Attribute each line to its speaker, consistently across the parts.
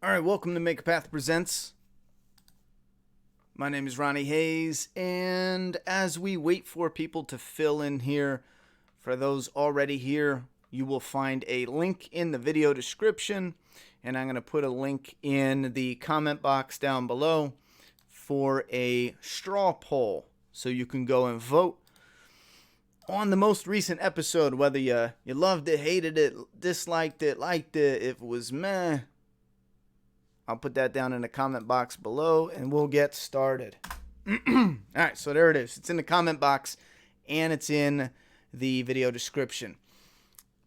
Speaker 1: All right, welcome to Make a Path Presents. My name is Ronnie Hayes, and as we wait for people to fill in here, for those already here, you will find a link in the video description, and I'm going to put a link in the comment box down below for a straw poll, so you can go and vote on the most recent episode, whether you loved it, hated it, disliked it, liked it, if it was meh. I'll put that down in the comment box below, and we'll get started. All right, so there it is. It's in the comment box, and it's in the video description.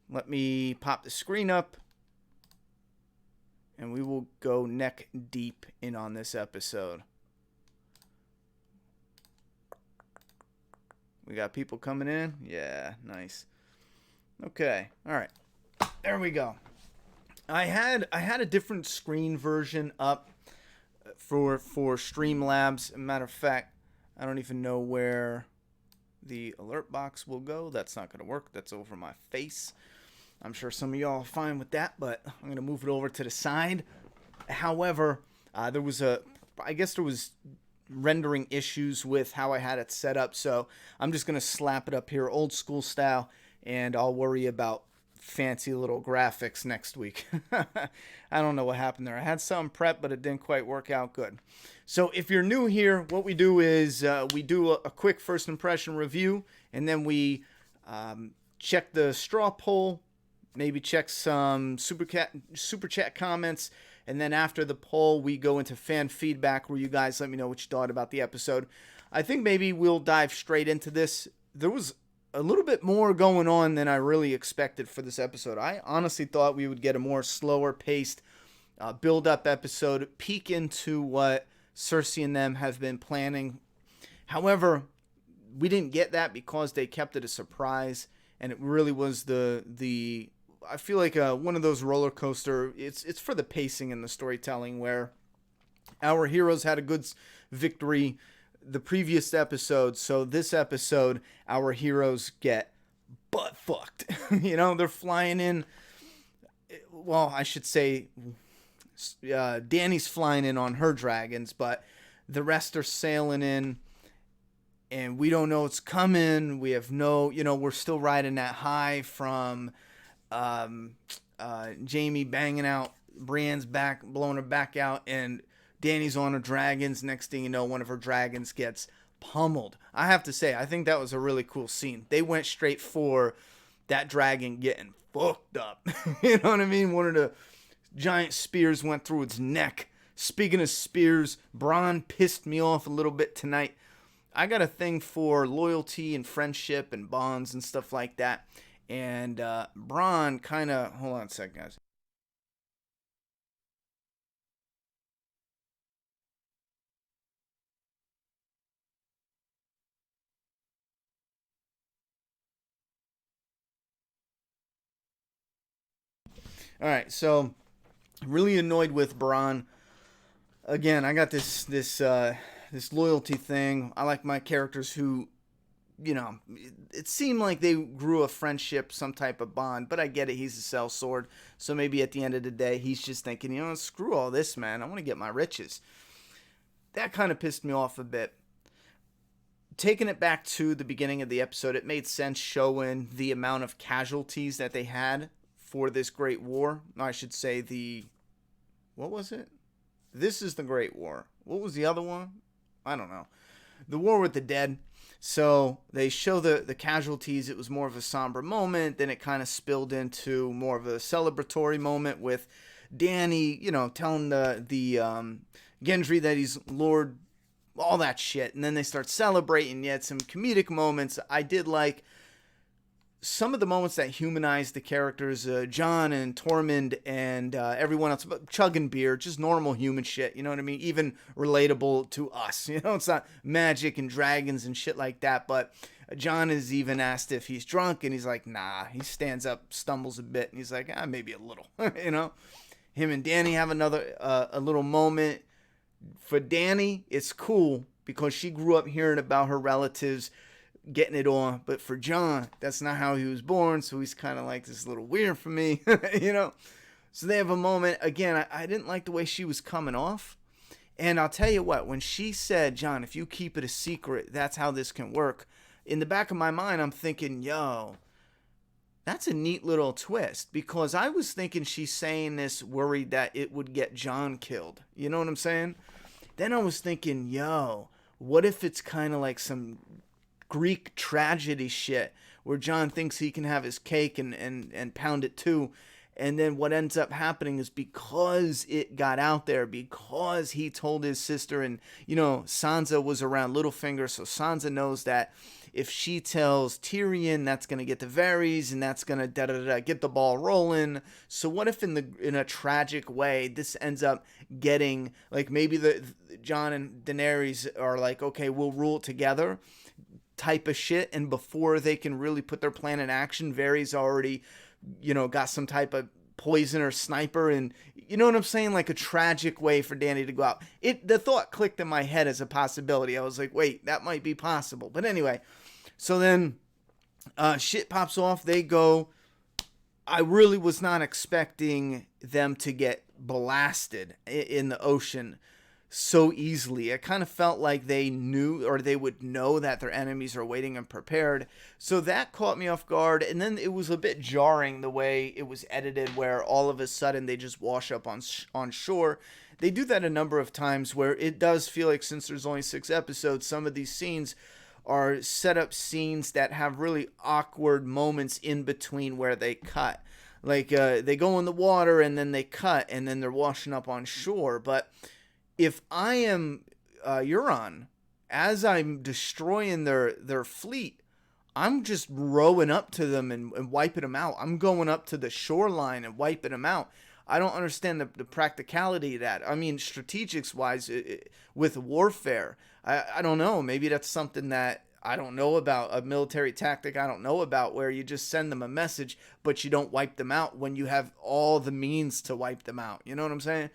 Speaker 1: Let me pop the screen up, and we will go neck deep in on this episode. We got people coming in? Yeah, nice. Okay, all right. There we go. I had a different screen version up for Streamlabs. Matter of fact, I don't even know where the alert box will go. That's not going to work. That's over my face. I'm sure some of y'all are fine with that, but I'm going to move it over to the side. However, I guess there was rendering issues with how I had it set up, so I'm just going to slap it up here old school style, and I'll worry about fancy little graphics next week. I don't know what happened there. I had some prep, but it didn't quite work out good. So if you're new here, what we do is we do a quick first impression review, and then we check the straw poll, maybe check some super chat comments, and then after the poll, we go into fan feedback where you guys let me know what you thought about the episode. I think maybe we'll dive straight into this. There was a little bit more going on than I really expected for this episode. I honestly thought we would get a more slower paced build-up episode, peek into what Cersei and them have been planning. However, we didn't get that because they kept it a surprise, and it really was the I feel like one of those roller coaster. It's for the pacing and the storytelling where our heroes had a good victory the previous episode, so this episode our heroes get butt fucked. They're flying in. Well, I should say Dany's flying in on her dragons, but the rest are sailing in, and we don't know what's coming. We have we're still riding that high from Jaime banging out Brienne's back, blowing her back out, and Dany's on her dragons. Next thing you know, one of her dragons gets pummeled. I have to say, I think that was a really cool scene. They went straight for that dragon getting fucked up. You know what I mean? One of the giant spears went through its neck. Speaking of spears, Bronn pissed me off a little bit tonight. I got a thing for loyalty and friendship and bonds and stuff like that. And Bronn kind of... Hold on a second, guys. All right, so really annoyed with Bronn. Again, I got this loyalty thing. I like my characters who, it seemed like they grew a friendship, some type of bond. But I get it. He's a sellsword, so maybe at the end of the day, he's just thinking, screw all this, man. I want to get my riches. That kind of pissed me off a bit. Taking it back to the beginning of the episode, it made sense showing the amount of casualties that they had for this great war. I should say what was it? This is the Great War. What was the other one? I don't know. The War with the Dead. So they show the casualties. It was more of a somber moment. Then it kind of spilled into more of a celebratory moment with Dany, telling the Gendry that he's Lord, all that shit. And then they start celebrating. You had some comedic moments. I did like some of the moments that humanized the characters, Jon and Tormund and everyone else, but chugging beer, just normal human shit, you know what I mean? Even relatable to us, it's not magic and dragons and shit like that, but Jon is even asked if he's drunk, and he's like, nah. He stands up, stumbles a bit, and he's like, maybe a little, Him and Dany have a little moment. For Dany, it's cool because she grew up hearing about her relatives getting it on. But for Jon, that's not how he was born, so he's kind of like, this is a little weird for me, So they have a moment. Again, I didn't like the way she was coming off. And I'll tell you what, when she said, John, if you keep it a secret, that's how this can work. In the back of my mind, I'm thinking, yo, that's a neat little twist, because I was thinking she's saying this worried that it would get John killed. You know what I'm saying? Then I was thinking, yo, what if it's kind of like some Greek tragedy shit where John thinks he can have his cake and pound it too. And then what ends up happening is, because it got out there, because he told his sister, and, you know, Sansa was around Littlefinger, so Sansa knows that if she tells Tyrion, that's going to get to Varys, and that's going to get the ball rolling. So what if in a tragic way, this ends up getting, like, maybe Jon and Daenerys are like, okay, we'll rule together type of shit, and before they can really put their plan in action, Varys already, you know, got some type of poison or sniper, and you know what I'm saying, like a tragic way for Dany to go out. The thought clicked in my head as a possibility. I was like, wait, that might be possible. But anyway, so then shit pops off. They go. I really was not expecting them to get blasted in the ocean so easily. It kind of felt like they knew, or they would know, that their enemies are waiting and prepared. So that caught me off guard. And then it was a bit jarring the way it was edited, where all of a sudden they just wash up on shore. They do that a number of times, where it does feel like, since there's only 6 episodes, some of these scenes are set up scenes that have really awkward moments in between where they cut. Like they go in the water and then they cut and then they're washing up on shore. But if I am Euron, as I'm destroying their fleet, I'm just rowing up to them and wiping them out. I'm going up to the shoreline and wiping them out. I don't understand the practicality of that. I mean, strategics-wise, with warfare, I don't know. Maybe that's something that I don't know about, a military tactic I don't know about, where you just send them a message, but you don't wipe them out when you have all the means to wipe them out. You know what I'm saying?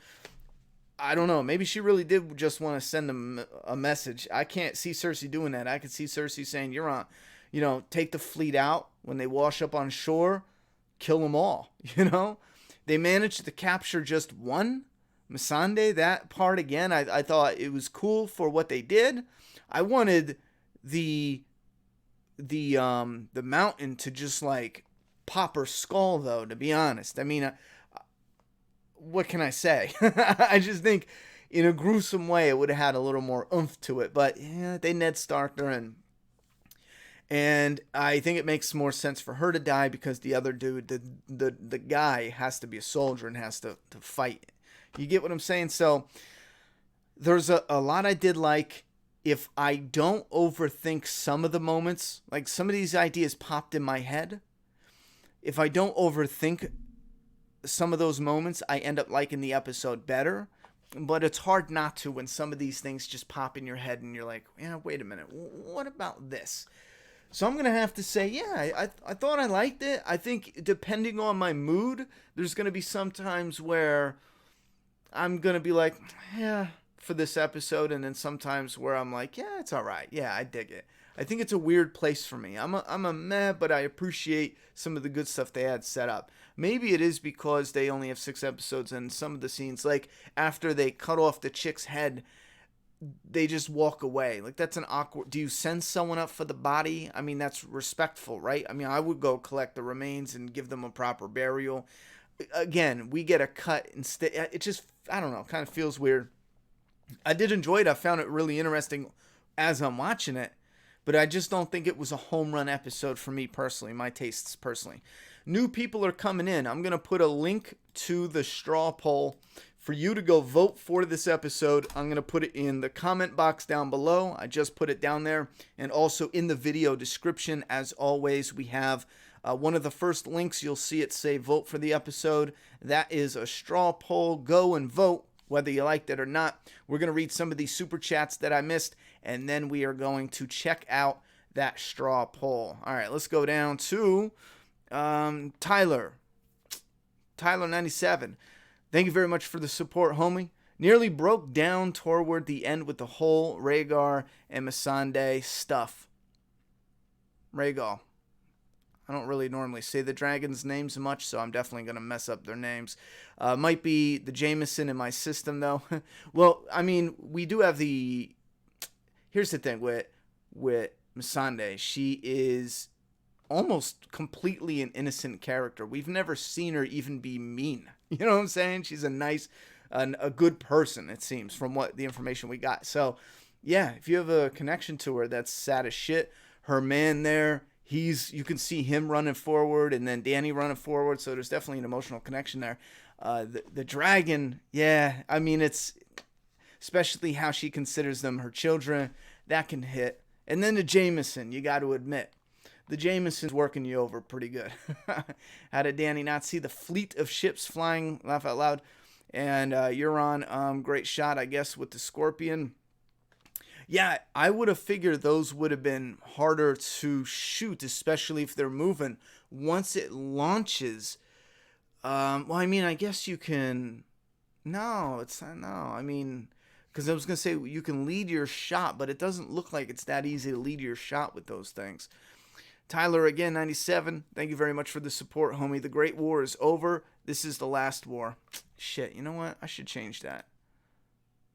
Speaker 1: I don't know. Maybe she really did just want to send them a message. I can't see Cersei doing that. I could see Cersei saying, Euron, you know, take the fleet out. When they wash up on shore, kill them all, you know? They managed to capture just one, Missandei. That part, again, I thought it was cool for what they did. I wanted the mountain to just, like, pop her skull, though, to be honest. I mean, what can I say? I just think in a gruesome way it would have had a little more oomph to it. But yeah, they Ned Starked her, and I think it makes more sense for her to die, because the other dude, the guy, has to be a soldier and has to fight. You get what I'm saying? So there's a lot I did like. If I don't overthink some of the moments, like some of these ideas popped in my head, if I don't overthink some of those moments, I end up liking the episode better. But it's hard not to when some of these things just pop in your head and you're like, yeah, wait a minute, what about this? So I'm going to have to say, yeah, I thought I liked it. I think depending on my mood, there's going to be some times where I'm going to be like, yeah, for this episode. And then sometimes where I'm like, yeah, it's all right. Yeah, I dig it. I think it's a weird place for me. I'm a meh, but I appreciate some of the good stuff they had set up. Maybe it is because they only have 6 episodes, and some of the scenes, like after they cut off the chick's head, they just walk away. Like, that's an awkward... Do you send someone up for the body? I mean, that's respectful, right? I mean, I would go collect the remains and give them a proper burial. Again, we get a cut instead. It just, I don't know, kind of feels weird. I did enjoy it. I found it really interesting as I'm watching it, but I just don't think it was a home run episode for me personally, my tastes personally. New people are coming in. I'm going to put a link to the straw poll for you to go vote for this episode. I'm going to put it in the comment box down below. I just put it down there. And also in the video description, as always, we have one of the first links. You'll see it say vote for the episode. That is a straw poll. Go and vote, whether you liked it or not. We're going to read some of these super chats that I missed, and then we are going to check out that straw poll. All right, let's go down to Tyler 97. Thank you very much for the support, homie. Nearly broke down toward the end with the whole Rhaegar and Missandei stuff. Rhaegal. I don't really normally say the dragons' names much, so I'm definitely going to mess up their names. Might be the Jameson in my system, though. Well, I mean, we do have the... Here's the thing with Missandei. She is almost completely an innocent character. We've never seen her even be mean. You know what I'm saying? She's a nice, a good person, it seems, from what the information we got. So, yeah, if you have a connection to her, that's sad as shit. Her man there, you can see him running forward and then Danny running forward. So there's definitely an emotional connection there. The dragon, yeah, I mean, it's especially how she considers them her children. That can hit. And then the Jameson, you got to admit. The Jameson's working you over pretty good. How did Danny not see the fleet of ships flying? Laugh out loud. And Euron, great shot, I guess, with the Scorpion. Yeah, I would have figured those would have been harder to shoot, especially if they're moving. Once it launches, well, I mean, I guess you can... No, it's not, no, I mean... Because I was going to say, you can lead your shot, but it doesn't look like it's that easy to lead your shot with those things. Tyler, again, 97. Thank you very much for the support, homie. The Great War is over. This is the last war. Shit, you know what? I should change that.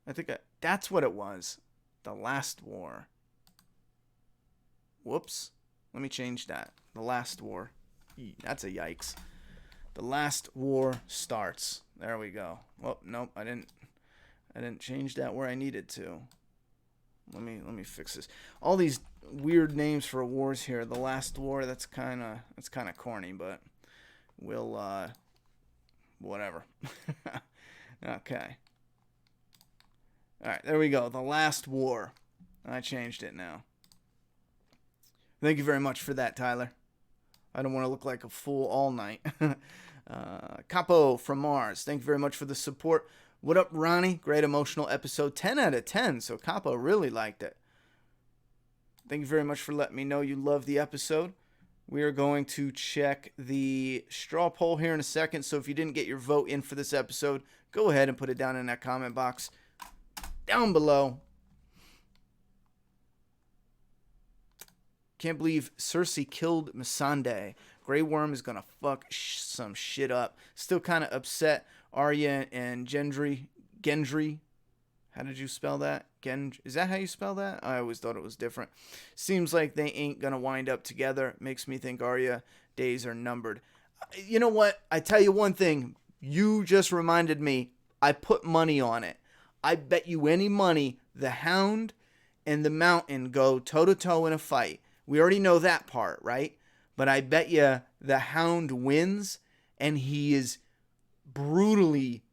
Speaker 1: I think that's what it was. The last war. Whoops. Let me change that. The last war. That's a yikes. The last war starts. There we go. Well, nope, I didn't change that where I needed to. Let me fix this. All these weird names for wars here. The last war, that's kind of corny, but we'll whatever. Okay. All right, there we go. The last war. I changed it now. Thank you very much for that, Tyler. I don't want to look like a fool all night. Capo from Mars. Thank you very much for the support. What up, Ronnie? Great emotional episode. 10 out of 10. So Capo really liked it. Thank you very much for letting me know you love the episode. We are going to check the straw poll here in a second. So if you didn't get your vote in for this episode, go ahead and put it down in that comment box down below. Can't believe Cersei killed Missandei. Grey Worm is going to fuck some shit up. Still kind of upset. Arya and Gendry. How did you spell that? Is that how you spell that? I always thought it was different. Seems like they ain't going to wind up together. Makes me think Arya days are numbered. You know what? I tell you one thing. You just reminded me. I put money on it. I bet you any money the Hound and the Mountain go toe-to-toe in a fight. We already know that part, right? But I bet you the Hound wins and he is brutally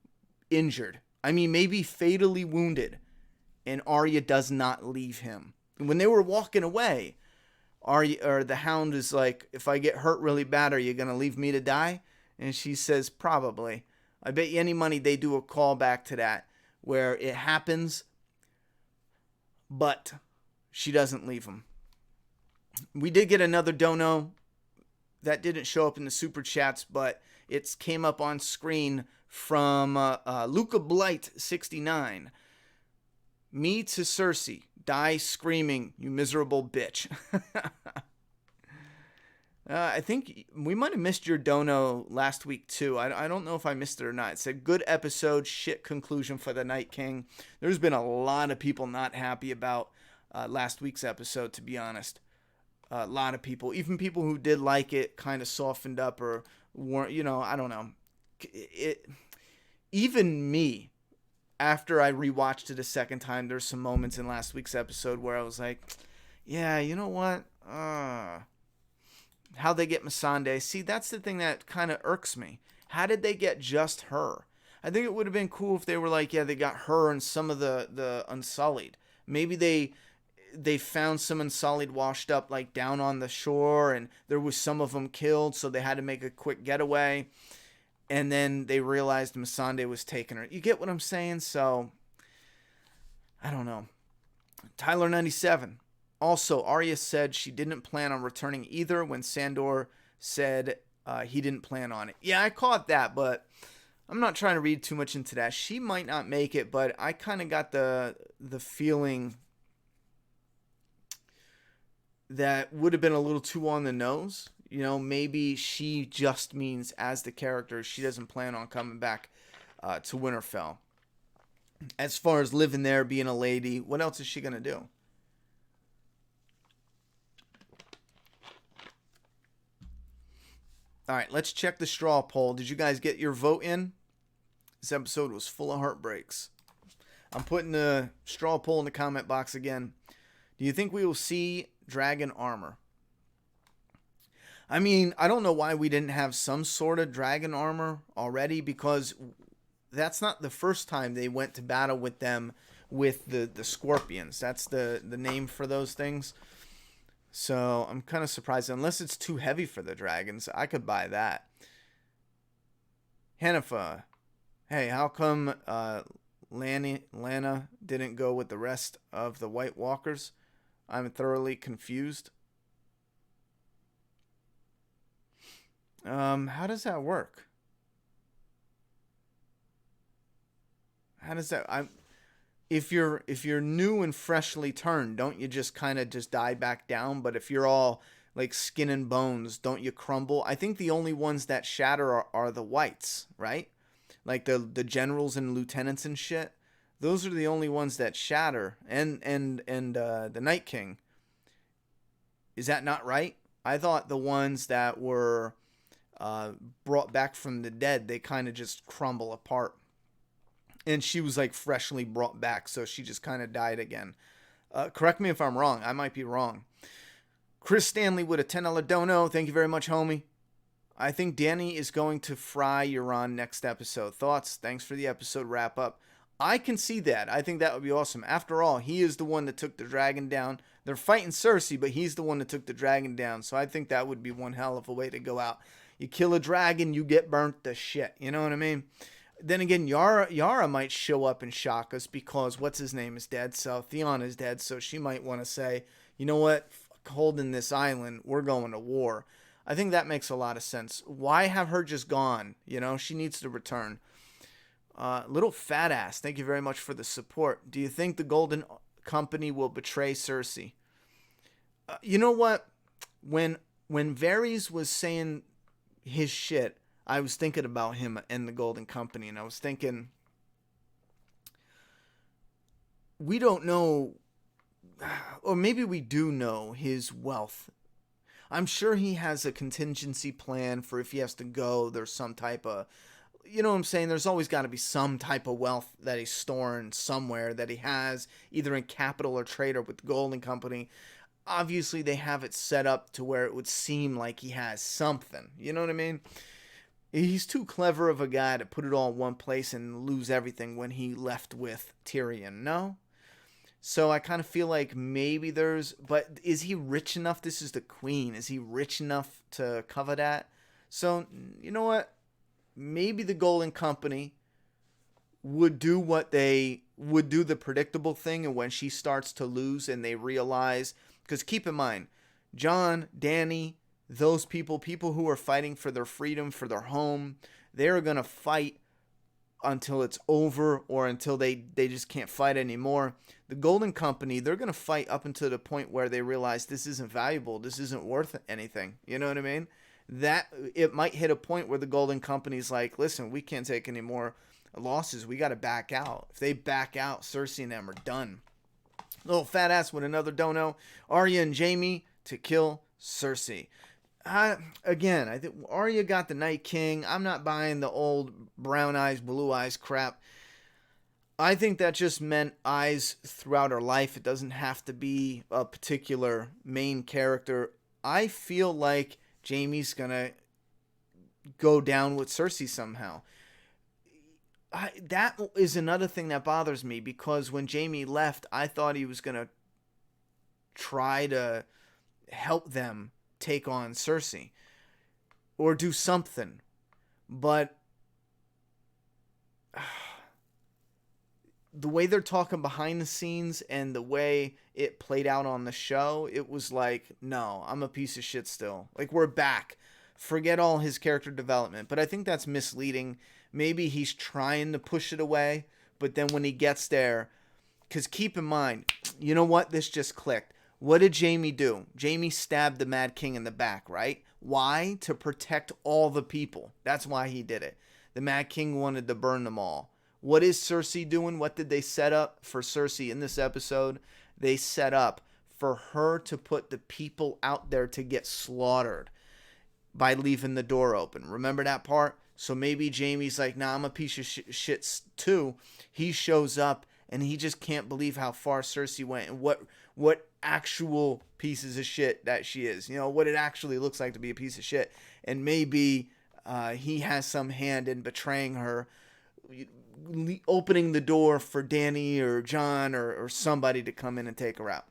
Speaker 1: injured. I mean, maybe fatally wounded. And Arya does not leave him. When they were walking away, the Hound is like, if I get hurt really bad, are you going to leave me to die? And she says, probably. I bet you any money they do a callback to that where it happens, but she doesn't leave him. We did get another dono that didn't show up in the super chats, but it came up on screen from Luca Blight 69. Me to Cersei, die screaming, you miserable bitch. I think we might have missed your dono last week too. I don't know if I missed it or not. It said, good episode, shit conclusion for the Night King. There's been a lot of people not happy about last week's episode, to be honest. A lot of people, even people who did like it, kind of softened up or weren't, I don't know. Even me, after I rewatched it a second time, there's some moments in last week's episode where I was like, yeah, you know what? How they get Missandei. See, that's the thing that kind of irks me. How did they get just her? I think it would have been cool if they were like, yeah, they got her and some of the Unsullied. Maybe they found some Unsullied washed up like down on the shore and there was some of them killed, so they had to make a quick getaway. And then they realized Missandei was taking her. You get what I'm saying? So, I don't know. Tyler 97. Also, Arya said she didn't plan on returning either when Sandor said he didn't plan on it. Yeah, I caught that, but I'm not trying to read too much into that. She might not make it, but I kind of got the feeling that would have been a little too on the nose. You know, maybe she just means as the character, she doesn't plan on coming back to Winterfell. As far as living there, being a lady, what else is she going to do? All right, let's check the straw poll. Did you guys get your vote in? This episode was full of heartbreaks. I'm putting the straw poll in the comment box again. Do you think we will see dragon armor? I mean, I don't know why we didn't have some sort of dragon armor already, because that's not the first time they went to battle with them with the scorpions. That's the name for those things. So I'm kind of surprised. Unless it's too heavy for the dragons, I could buy that. Hanifa, hey, how come Lana didn't go with the rest of the White Walkers? I'm thoroughly confused. How does that work? How does that? If you're new and freshly turned, don't you just kind of just die back down? But if you're all like skin and bones, don't you crumble? I think the only ones that shatter are the whites, right? Like the generals and lieutenants and shit. Those are the only ones that shatter. And the Night King. Is that not right? I thought the ones that were brought back from the dead, they kind of just crumble apart. And she was like freshly brought back, so she just kind of died again. Correct me if I'm wrong. I might be wrong. Chris Stanley with a $10 dono. Thank you very much, homie. I think Danny is going to fry Euron next episode. Thoughts? Thanks for the episode wrap up. I can see that. I think that would be awesome. After all, he is the one that took the dragon down. They're fighting Cersei, but he's the one that took the dragon down. So I think that would be one hell of a way to go out. You kill a dragon, you get burnt to shit. You know what I mean? Then again, Yara might show up and shock us because what's his name is dead. So Theon is dead. So she might want to say, you know what? Holding this island, we're going to war. I think that makes a lot of sense. Why have her just gone? You know, she needs to return. Little fat ass, thank you very much for the support. Do you think the Golden Company will betray Cersei? You know what? When Varys was saying his shit, I was thinking about him and the Golden Company, and I was thinking, we don't know, or maybe we do know his wealth. I'm sure he has a contingency plan for if he has to go. There's some type of, you know what I'm saying? There's always got to be some type of wealth that he's storing somewhere that he has, either in capital or trade or with the Golden Company. Obviously, they have it set up to where it would seem like he has something. You know what I mean? He's too clever of a guy to put it all in one place and lose everything when he left with Tyrion, no? So I kind of feel like maybe but is he rich enough? This is the queen. Is he rich enough to cover that? So, you know what? Maybe the Golden Company would do what they would do, the predictable thing, and when she starts to lose and they realize, because keep in mind, Jon, Dany, those people who are fighting for their freedom, for their home, they're going to fight until it's over or until they just can't fight anymore. The Golden Company, they're going to fight up until the point where they realize this isn't valuable, this isn't worth anything. You know what I mean? That it might hit a point where the Golden Company's like, listen, we can't take any more losses. We got to back out. If they back out, Cersei and them are done. Little fat ass with another dono. Arya and Jaime to kill Cersei. Again, I think Arya got the Night King. I'm not buying the old brown eyes, blue eyes crap. I think that just meant eyes throughout her life. It doesn't have to be a particular main character. I feel like Jaime's gonna go down with Cersei somehow. That is another thing that bothers me, because when Jaime left, I thought he was gonna try to help them take on Cersei or do something, but the way they're talking behind the scenes and the way it played out on the show, it was like, no, I'm a piece of shit still. Like, we're back. Forget all his character development. But I think that's misleading. Maybe he's trying to push it away, but then when he gets there, because keep in mind, you know what? This just clicked. What did Jaime do? Jaime stabbed the Mad King in the back, right? Why? To protect all the people. That's why he did it. The Mad King wanted to burn them all. What is Cersei doing? What did they set up for Cersei in this episode? They set up for her to put the people out there to get slaughtered by leaving the door open. Remember that part? So maybe Jaime's like, nah, I'm a piece of shit too. He shows up and he just can't believe how far Cersei went and what actual pieces of shit that she is. You know, what it actually looks like to be a piece of shit. And maybe he has some hand in betraying her, opening the door for Dany or Jon or somebody to come in and take her out.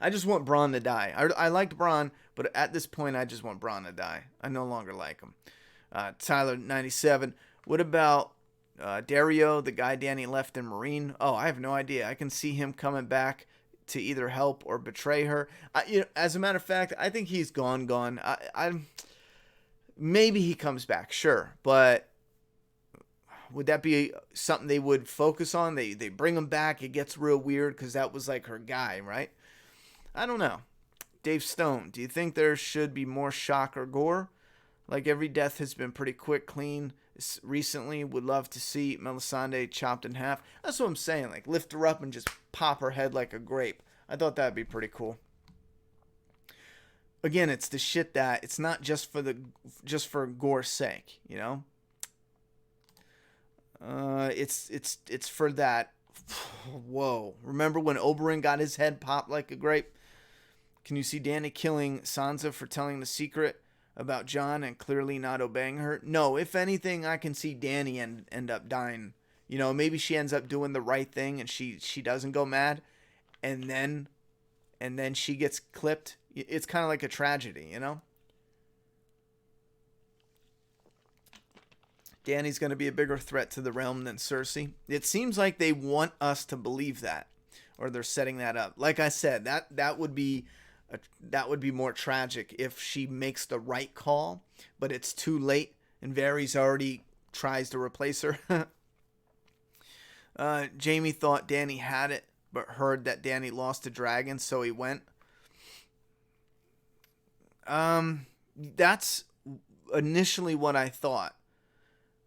Speaker 1: I just want Bronn to die. I liked Bronn, but at this point, I just want Bronn to die. I no longer like him. Tyler 97. What about Dario, the guy Dany left in Marine? Oh, I have no idea. I can see him coming back to either help or betray her. As a matter of fact, I think he's gone. Maybe he comes back, sure, but would that be something they would focus on? They bring him back. It gets real weird because that was like her guy, right? I don't know. Dave Stone, do you think there should be more shock or gore? Like every death has been pretty quick, clean. Recently, would love to see Melisandre chopped in half. That's what I'm saying. Like lift her up and just pop her head like a grape. I thought that'd be pretty cool. Again, it's the shit that it's not just for gore's sake, you know. It's for that. Whoa! Remember when Oberyn got his head popped like a grape? Can you see Dany killing Sansa for telling the secret about Jon and clearly not obeying her? No, if anything, I can see Dany end up dying. You know, maybe she ends up doing the right thing and she doesn't go mad, and then she gets clipped. It's kind of like a tragedy, you know? Dany's going to be a bigger threat to the realm than Cersei. It seems like they want us to believe that, or they're setting that up. Like I said, that would be more tragic if she makes the right call, but it's too late and Varys already tries to replace her. Jaime thought Dany had it, but heard that Dany lost to dragon, so he went. That's initially what I thought.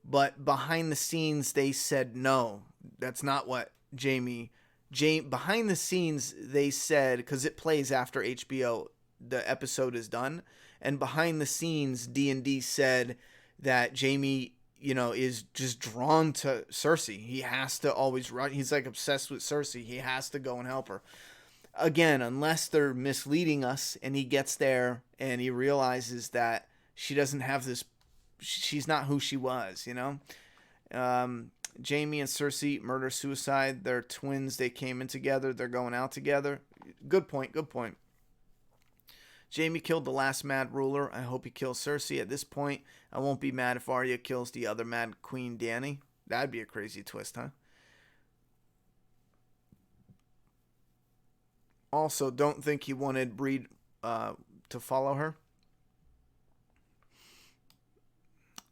Speaker 1: But behind the scenes, they said no. That's not what Jaime. Behind the scenes, they said, because it plays after HBO, the episode is done, and behind the scenes, D&D said that Jaime, is just drawn to Cersei. He has to always run. He's like obsessed with Cersei. He has to go and help her. Again, unless they're misleading us, and he gets there and he realizes that she doesn't have this. She's not who she was, you know. Jaime and Cersei murder-suicide. They're twins. They came in together. They're going out together. Good point. Jaime killed the last Mad Ruler. I hope he kills Cersei. At this point, I won't be mad if Arya kills the other Mad Queen, Dany. That'd be a crazy twist, huh? Also, don't think he wanted Breed to follow her.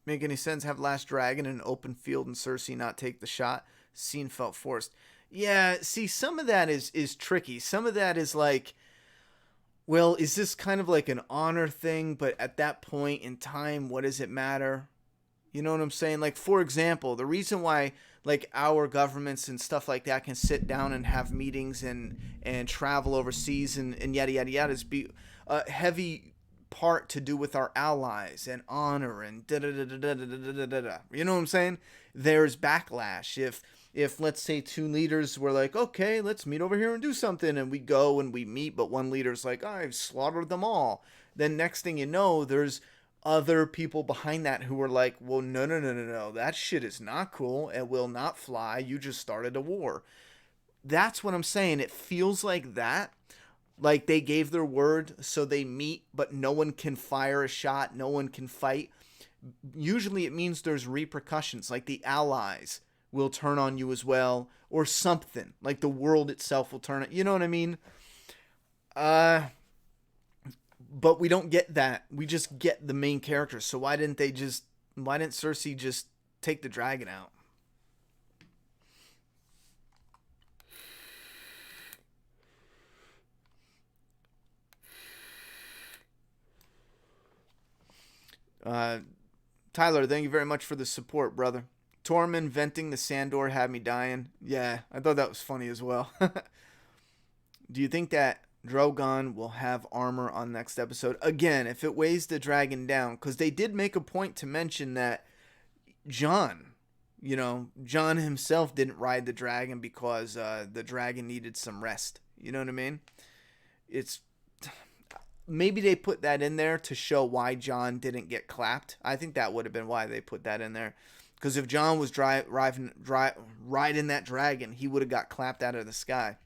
Speaker 1: Make any sense? Have Last Dragon in an open field and Cersei not take the shot? Scene felt forced. Yeah, see, some of that is tricky. Some of that is like, well, is this kind of like an honor thing? But at that point in time, what does it matter? You know what I'm saying? Like, for example, the reason why like our governments and stuff like that can sit down and have meetings and travel overseas and yada yada yada is be a heavy part to do with our allies and honor and da da da da da da da da da. You know what I'm saying? There's backlash if let's say two leaders were like, okay, let's meet over here and do something, and we go and we meet, but one leader's like, I've slaughtered them all. Then next thing you know, there's other people behind that who were like, well, no, that shit is not cool. It will not fly. You just started a war. That's what I'm saying. It feels like that. Like they gave their word, so they meet, but no one can fire a shot. No one can fight. Usually it means there's repercussions, like the allies will turn on you as well, or something. Like the world itself will turn it. You know what I mean? But we don't get that. We just get the main characters. So why didn't Cersei just take the dragon out? Uh, Tyler, thank you very much for the support, brother. Tormund venting the Sandor had me dying. Yeah, I thought that was funny as well. Do you think that Drogon will have armor on next episode? Again, if it weighs the dragon down, because they did make a point to mention that Jon, Jon himself didn't ride the dragon because the dragon needed some rest. You know what I mean? It's maybe they put that in there to show why Jon didn't get clapped. I think that would have been why they put that in there. Because if Jon was riding that dragon, he would have got clapped out of the sky.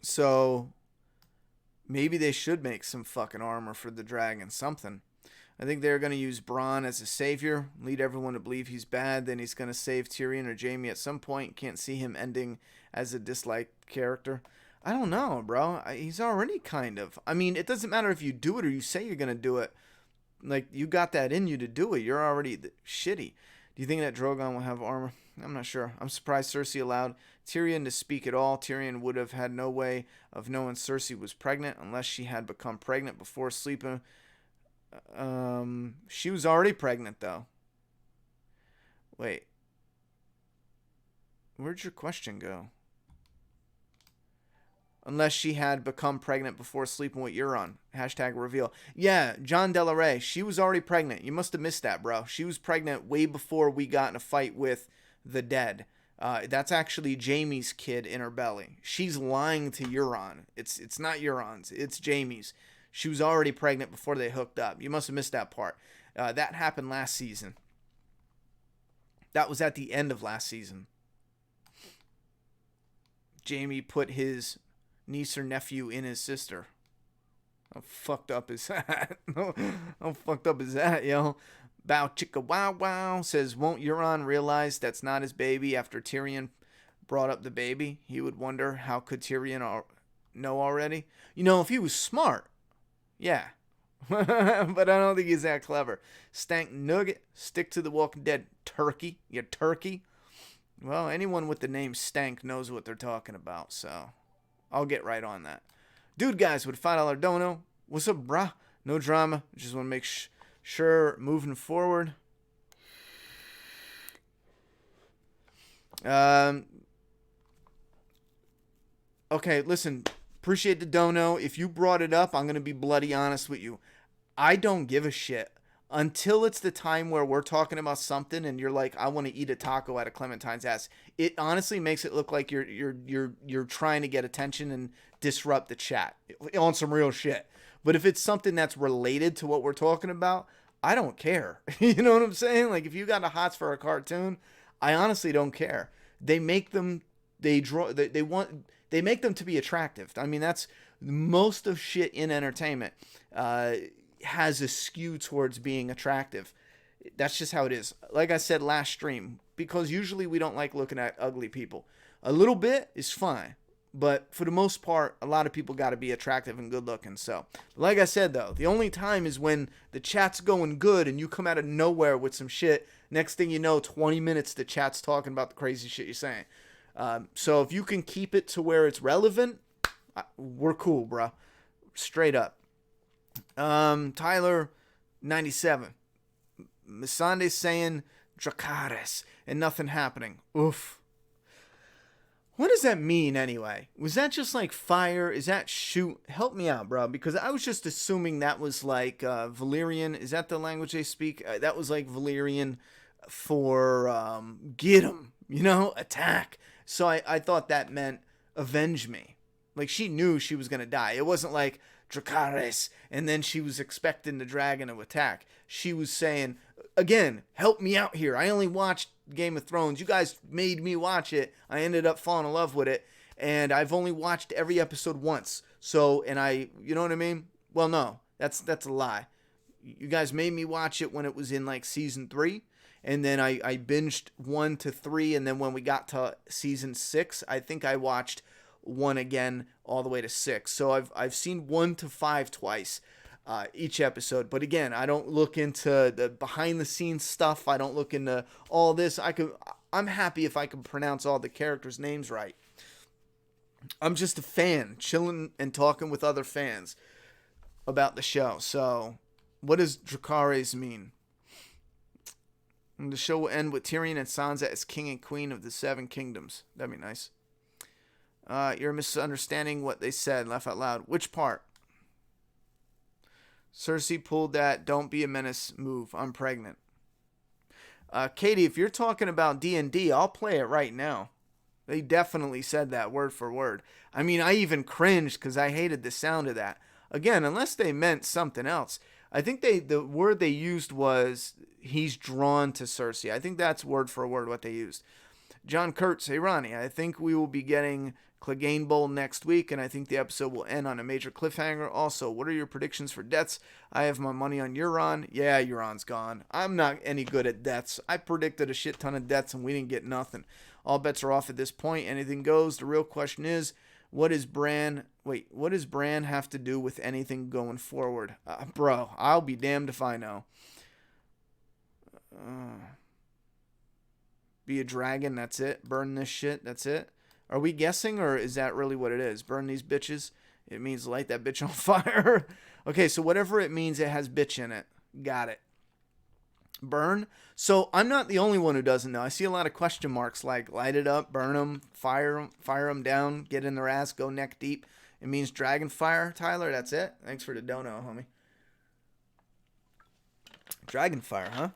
Speaker 1: So maybe they should make some fucking armor for the dragon, something. I think they're going to use Bronn as a savior, lead everyone to believe he's bad, then he's going to save Tyrion or Jaime at some point. Can't see him ending as a disliked character. I don't know, bro. He's already kind of. I mean, it doesn't matter if you do it or you say you're going to do it. Like, you got that in you to do it. You're already shitty. Do you think that Drogon will have armor? I'm not sure. I'm surprised Cersei allowed Tyrion to speak at all. Tyrion would have had no way of knowing Cersei was pregnant unless she had become pregnant before sleeping. She was already pregnant, though. Wait. Where'd your question go? Unless she had become pregnant before sleeping with Euron. Hashtag reveal. Yeah, John Delarey. She was already pregnant. You must have missed that, bro. She was pregnant way before we got in a fight with the dead. That's actually Jaime's kid in her belly. She's lying to Euron. It's not Euron's. It's Jaime's. She was already pregnant before they hooked up. You must have missed that part. That happened last season. That was at the end of last season. Jaime put his niece or nephew in his sister. How fucked up is that? How fucked up is that, yo? Bow chicka wow wow says, won't Euron realize that's not his baby after Tyrion brought up the baby? He would wonder, how could Tyrion know already? If he was smart, yeah. But I don't think he's that clever. Stank Nugget, stick to the Walking Dead turkey. You turkey. Well, anyone with the name Stank knows what they're talking about, so I'll get right on that. Dude, guys, with $5 dono. What's up, brah? No drama. Just want to make sure moving forward. Okay, listen. Appreciate the dono. If you brought it up, I'm going to be bloody honest with you. I don't give a shit. Until it's the time where we're talking about something and you're like, I want to eat a taco at a Clementine's ass. It honestly makes it look like you're trying to get attention and disrupt the chat on some real shit. But if it's something that's related to what we're talking about, I don't care. You know what I'm saying? Like, if you got a hots for a cartoon, I honestly don't care. They make them, they make them to be attractive. I mean, that's most of shit in entertainment. Has a skew towards being attractive. That's just how it is. Like I said last stream, because usually we don't like looking at ugly people. A little bit is fine, but for the most part, a lot of people got to be attractive and good looking. So, like I said though, the only time is when the chat's going good and you come out of nowhere with some shit. Next thing you know, 20 minutes the chat's talking about the crazy shit you're saying. So if you can keep it to where it's relevant, we're cool, bro. Straight up. Tyler 97. Missandei saying Dracarys and nothing happening. Oof. What does that mean anyway? Was that just like fire? Is that shoot? Help me out, bro, because I was just assuming that was like Valyrian. Is that the language they speak? That was like Valyrian for get him, attack. So I thought that meant avenge me. Like, she knew she was going to die. It wasn't like Dracarys, and then she was expecting the dragon to attack. She was saying, again, help me out here. I only watched Game of Thrones. You guys made me watch it. I ended up falling in love with it, and I've only watched every episode once. So, you know what I mean? Well, no, that's a lie. You guys made me watch it when it was in like season 3, and then I binged 1 to 3, and then when we got to season 6, I think I watched 1 again all the way to 6. So I've seen 1 to 5 twice each episode. But again, I don't look into the behind the scenes stuff. I don't look into all this. I'm happy if I can pronounce all the characters' names right. I'm just a fan, chilling and talking with other fans about the show. So What does Dracarys mean? And the show will end with Tyrion and Sansa as king and queen of the Seven Kingdoms. That'd be nice. You're misunderstanding what they said. Laugh out loud. Which part? Cersei pulled that "don't be a menace" move. I'm pregnant. Katie, if you're talking about D&D, I'll play it right now. They definitely said that word for word. I mean, I even cringed because I hated the sound of that. Again, unless they meant something else. I think the word they used was he's drawn to Cersei. I think that's word for word what they used. John Kurtz, hey Ronnie, I think we will be getting Clegane Bowl next week, and I think the episode will end on a major cliffhanger. Also, what are your predictions for deaths? I have my money on Euron. Yeah, Euron's gone. I'm not any good at deaths. I predicted a shit ton of deaths, and we didn't get nothing. All bets are off at this point. Anything goes. The real question is, what does Bran have to do with anything going forward? Bro, I'll be damned if I know. Be a dragon, that's it. Burn this shit, that's it. Are we guessing, or is that really what it is? Burn these bitches? It means light that bitch on fire. Okay, so whatever it means, it has bitch in it. Got it. Burn. So I'm not the only one who doesn't know. I see a lot of question marks like light it up, burn them, fire them down, get in their ass, go neck deep. It means dragon fire, Tyler. That's it. Thanks for the dono, homie. Dragon fire, huh?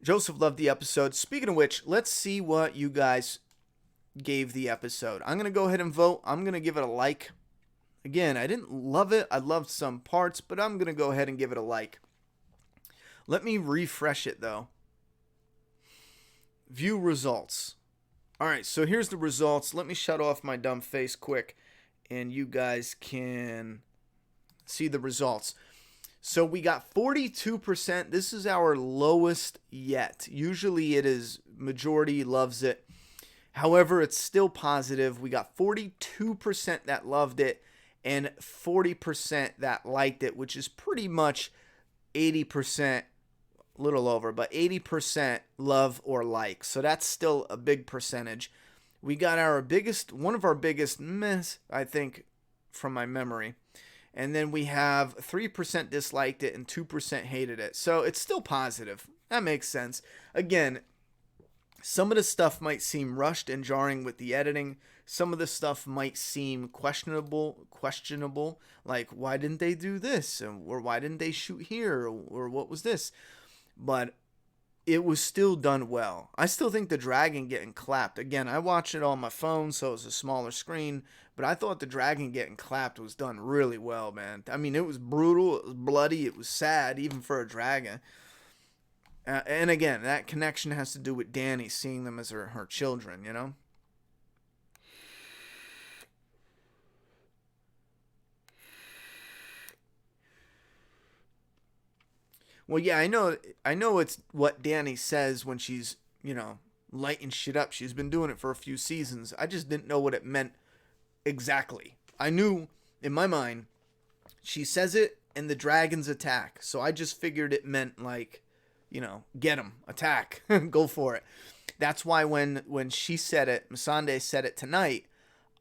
Speaker 1: Joseph loved the episode. Speaking of which, let's see what you guys gave the episode. I'm going to go ahead and vote. I'm going to give it a like. Again, I didn't love it. I loved some parts, but I'm going to go ahead and give it a like. Let me refresh it, though. View results. All right, so here's the results. Let me shut off my dumb face quick, and you guys can see the results. So we got 42%. This is our lowest yet. Usually it is majority loves it. However, it's still positive. We got 42% that loved it and 40% that liked it, which is pretty much 80%, a little over, but 80% love or like. So that's still a big percentage. We got one of our biggest mess, I think, from my memory. And then we have 3% disliked it and 2% hated it. So it's still positive. That makes sense. Again, some of the stuff might seem rushed and jarring with the editing. Some of the stuff might seem questionable. Like, why didn't they do this? Or why didn't they shoot here? Or what was this? But it was still done well. I still think the dragon getting clapped. Again, I watched it on my phone, so it's a smaller screen. But I thought the dragon getting clapped was done really well, man. I mean, it was brutal, it was bloody, it was sad, even for a dragon. And again, that connection has to do with Dany seeing them as her children, you know? Well, yeah, I know it's what Dany says when she's, lighting shit up. She's been doing it for a few seasons. I just didn't know what it meant exactly. I knew in my mind she says it and the dragons attack. So I just figured it meant like, get them, attack, go for it. That's why when she said it, Missandei said it tonight,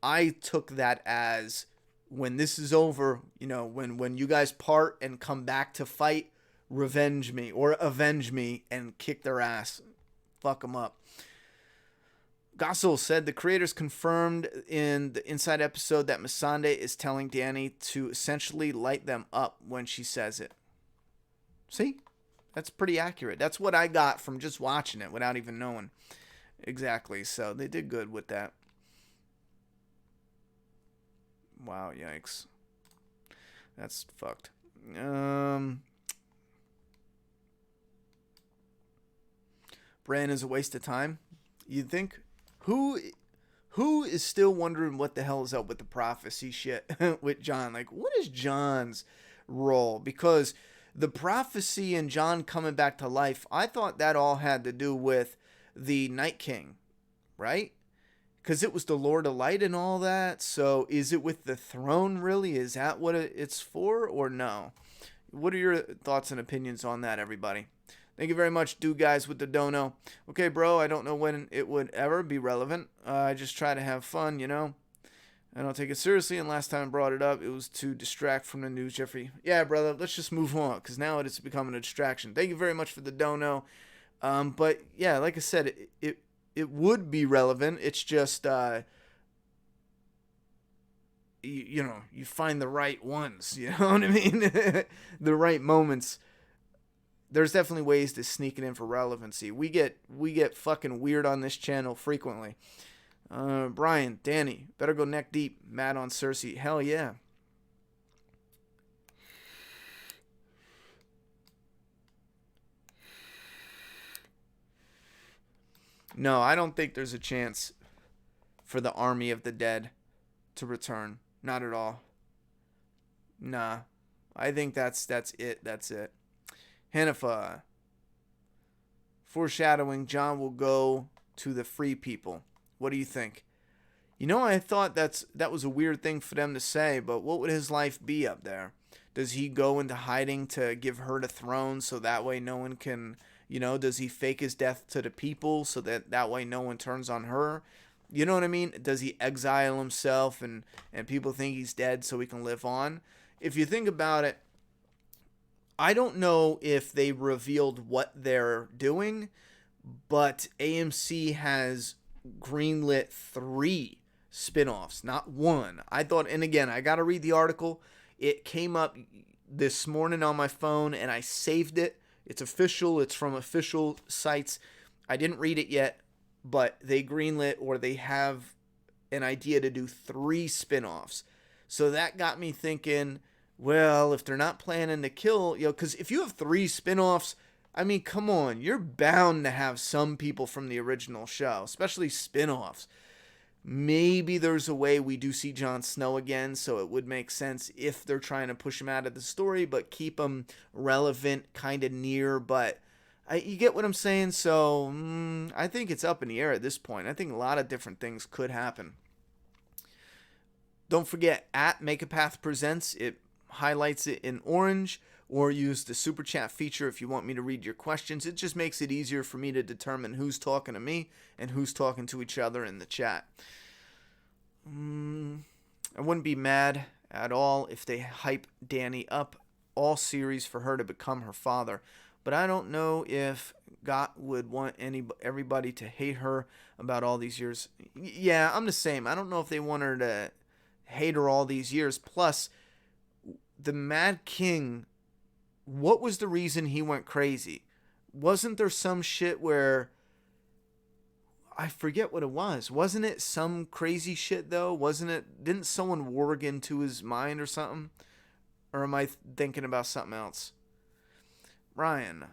Speaker 1: I took that as when this is over, when you guys part and come back to fight, revenge me or avenge me and kick their ass. Fuck them up. Gossel said the creators confirmed in the Inside episode that Missandei is telling Dany to essentially light them up when she says it. See? That's pretty accurate. That's what I got from just watching it without even knowing. Exactly. So they did good with that. Wow, yikes. That's fucked. Bran is a waste of time. You'd think? Who is still wondering what the hell is up with the prophecy shit with Jon? Like, what is Jon's role? Because the prophecy and Jon coming back to life, I thought that all had to do with the Night King, right? Because it was the Lord of Light and all that. So is it with the throne, really? Is that what it's for, or no? What are your thoughts and opinions on that, everybody? Thank you very much, dude, guys, with the dono. Okay, bro, I don't know when it would ever be relevant. I just try to have fun, you know? I don't take it seriously, and last time I brought it up, it was to distract from the news, Jeffrey. Yeah, brother, let's just move on, because now it's becoming a distraction. Thank you very much for the dono. But, yeah, like I said, it would be relevant. It's just, you find the right ones, you know what I mean? The right moments. There's definitely ways to sneak it in for relevancy. We get fucking weird on this channel frequently. Brian, Danny, better go neck deep. Mad on Cersei. Hell yeah. No, I don't think there's a chance for the army of the dead to return. Not at all. Nah. I think that's it. That's it. Hanifa. Foreshadowing, Jon will go to the free people. What do you think? You know, I thought that was a weird thing for them to say, but what would his life be up there? Does he go into hiding to give her the throne so that way no one can, does he fake his death to the people so that way no one turns on her? You know what I mean? Does he exile himself and people think he's dead so he can live on? If you think about it, I don't know if they revealed what they're doing, but AMC has greenlit 3 spin-offs, not 1. I thought, and again, I got to read the article. It came up this morning on my phone, and I saved it. It's official. It's from official sites. I didn't read it yet, but they greenlit, or they have an idea to do 3 spin-offs. So that got me thinking, well, if they're not planning to kill, because if you have 3 spin-offs, I mean, come on, you're bound to have some people from the original show, especially spin-offs. Maybe there's a way we do see Jon Snow again, so it would make sense if they're trying to push him out of the story, but keep him relevant, kind of near, but you get what I'm saying? So, I think it's up in the air at this point. I think a lot of different things could happen. Don't forget, at Make a Path Presents, it highlights it in orange, or use the super chat feature if you want me to read your questions. It just makes it easier for me to determine who's talking to me and who's talking to each other in the chat. I wouldn't be mad at all if they hype Dany up all series for her to become her father, but I don't know if God would want everybody to hate her about all these years. Yeah, I'm the same. I don't know if they want her to hate her all these years. Plus, the Mad King, what was the reason he went crazy? Wasn't there some shit where, I forget what it was. Wasn't it some crazy shit though? Didn't someone warg into his mind or something? Or am I thinking about something else? Ryan,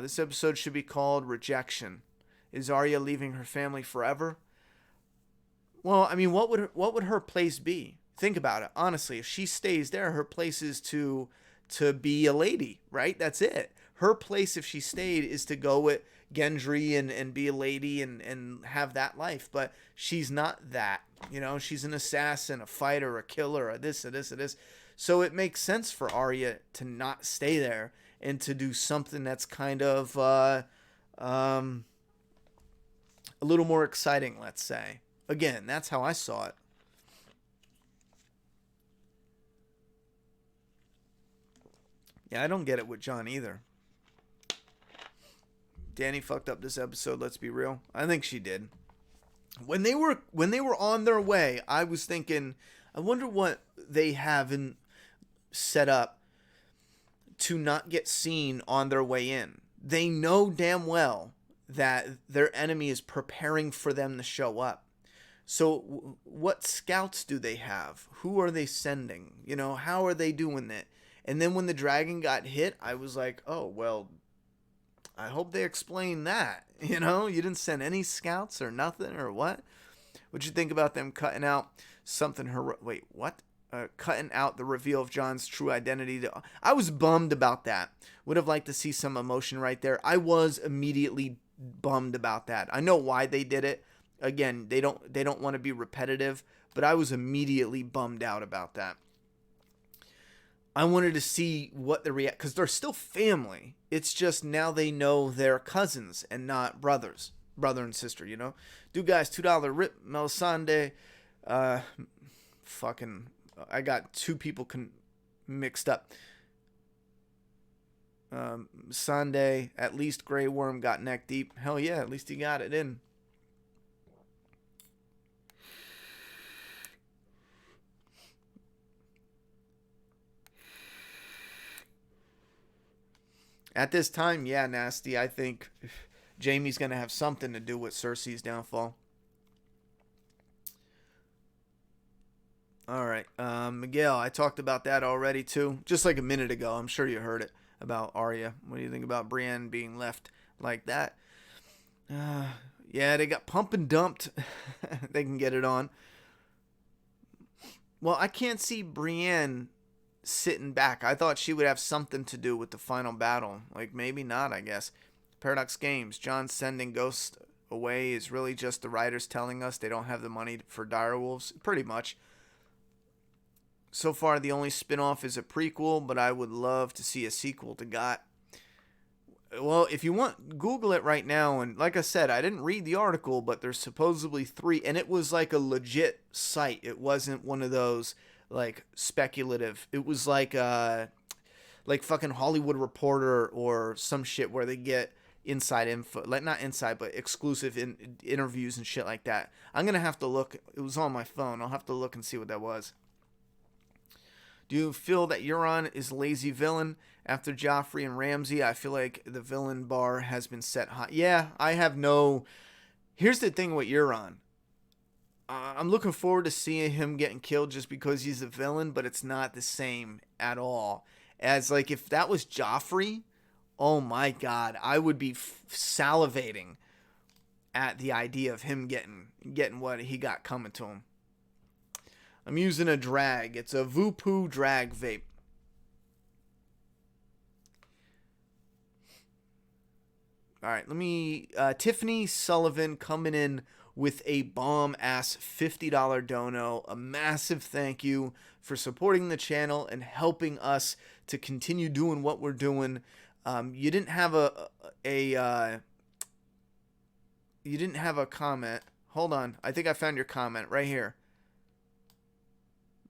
Speaker 1: this episode should be called Rejection. Is Arya leaving her family forever? Well, I mean, what would her place be? Think about it. Honestly, if she stays there, her place is to be a lady, right? That's it. Her place, if she stayed, is to go with Gendry and be a lady and have that life. But she's not that. She's an assassin, a fighter, a killer, a this, a this, a this. So it makes sense for Arya to not stay there and to do something that's kind of a little more exciting, let's say. Again, that's how I saw it. Yeah, I don't get it with Jon either. Dany fucked up this episode, let's be real. I think she did. When they were on their way, I was thinking, I wonder what they have set up to not get seen on their way in. They know damn that their enemy is preparing for them to show up. So what scouts do they have? Who are they sending? How are they doing it? And then when the dragon got hit, I was like, oh, well, I hope they explain that. You didn't send any scouts or nothing or what? What'd you think about them cutting out something? Wait, what? Cutting out the reveal of Jon's true identity. I was bummed about that. Would have liked to see some emotion right there. I was immediately bummed about that. I know why they did it. Again, they don't want to be repetitive, but I was immediately bummed out about that. I wanted to see what the react, because they're still family. It's just now they know they're cousins and not brothers, brother and sister. You know, dude, guys, $2 Rip Melisande. Fucking, I got two people mixed up. Sunday, at least Grey Worm got neck deep. Hell yeah, at least he got it in. At this time, yeah, Nasty, I think Jaime's going to have something to do with Cersei's downfall. All right. Miguel, I talked about that already, too. Just like a minute ago. I'm sure you heard it about Arya. What do you think about Brienne being left like that? Yeah, they got pump and dumped. They can get it on. Well, I can't see Brienne sitting back. I thought she would have something to do with the final battle. Like, maybe not, I guess. Paradox Games. Jon sending Ghost away is really just the writers telling us they don't have the money for direwolves. Pretty much. So far, the only spin-off is a prequel, but I would love to see a sequel to GOT. Well, if you want, Google it right now. And like I said, I didn't read the article, but there's supposedly 3. And it was like a legit site. It wasn't one of those, like, speculative. It was like fucking Hollywood Reporter or some shit where they get inside info. Like, not inside, but exclusive interviews and shit like that. I'm going to have to look. It was on my phone. I'll have to look and see what that was. Do you feel that Euron is lazy villain? After Joffrey and Ramsay, I feel like the villain bar has been set high. Yeah, I have no... Here's the thing with Euron. I'm looking forward to seeing him getting killed just because he's a villain, but it's not the same at all. As, like, if that was Joffrey, oh my god, I would be salivating at the idea of him getting what he got coming to him. I'm using a drag. It's a Voopoo drag vape. All right, let me... Tiffany Sullivan coming in with a bomb-ass $50 dono. A massive thank you for supporting the channel and helping us to continue doing what we're doing. You didn't have you didn't have a comment. Hold on. I think I found your comment right here.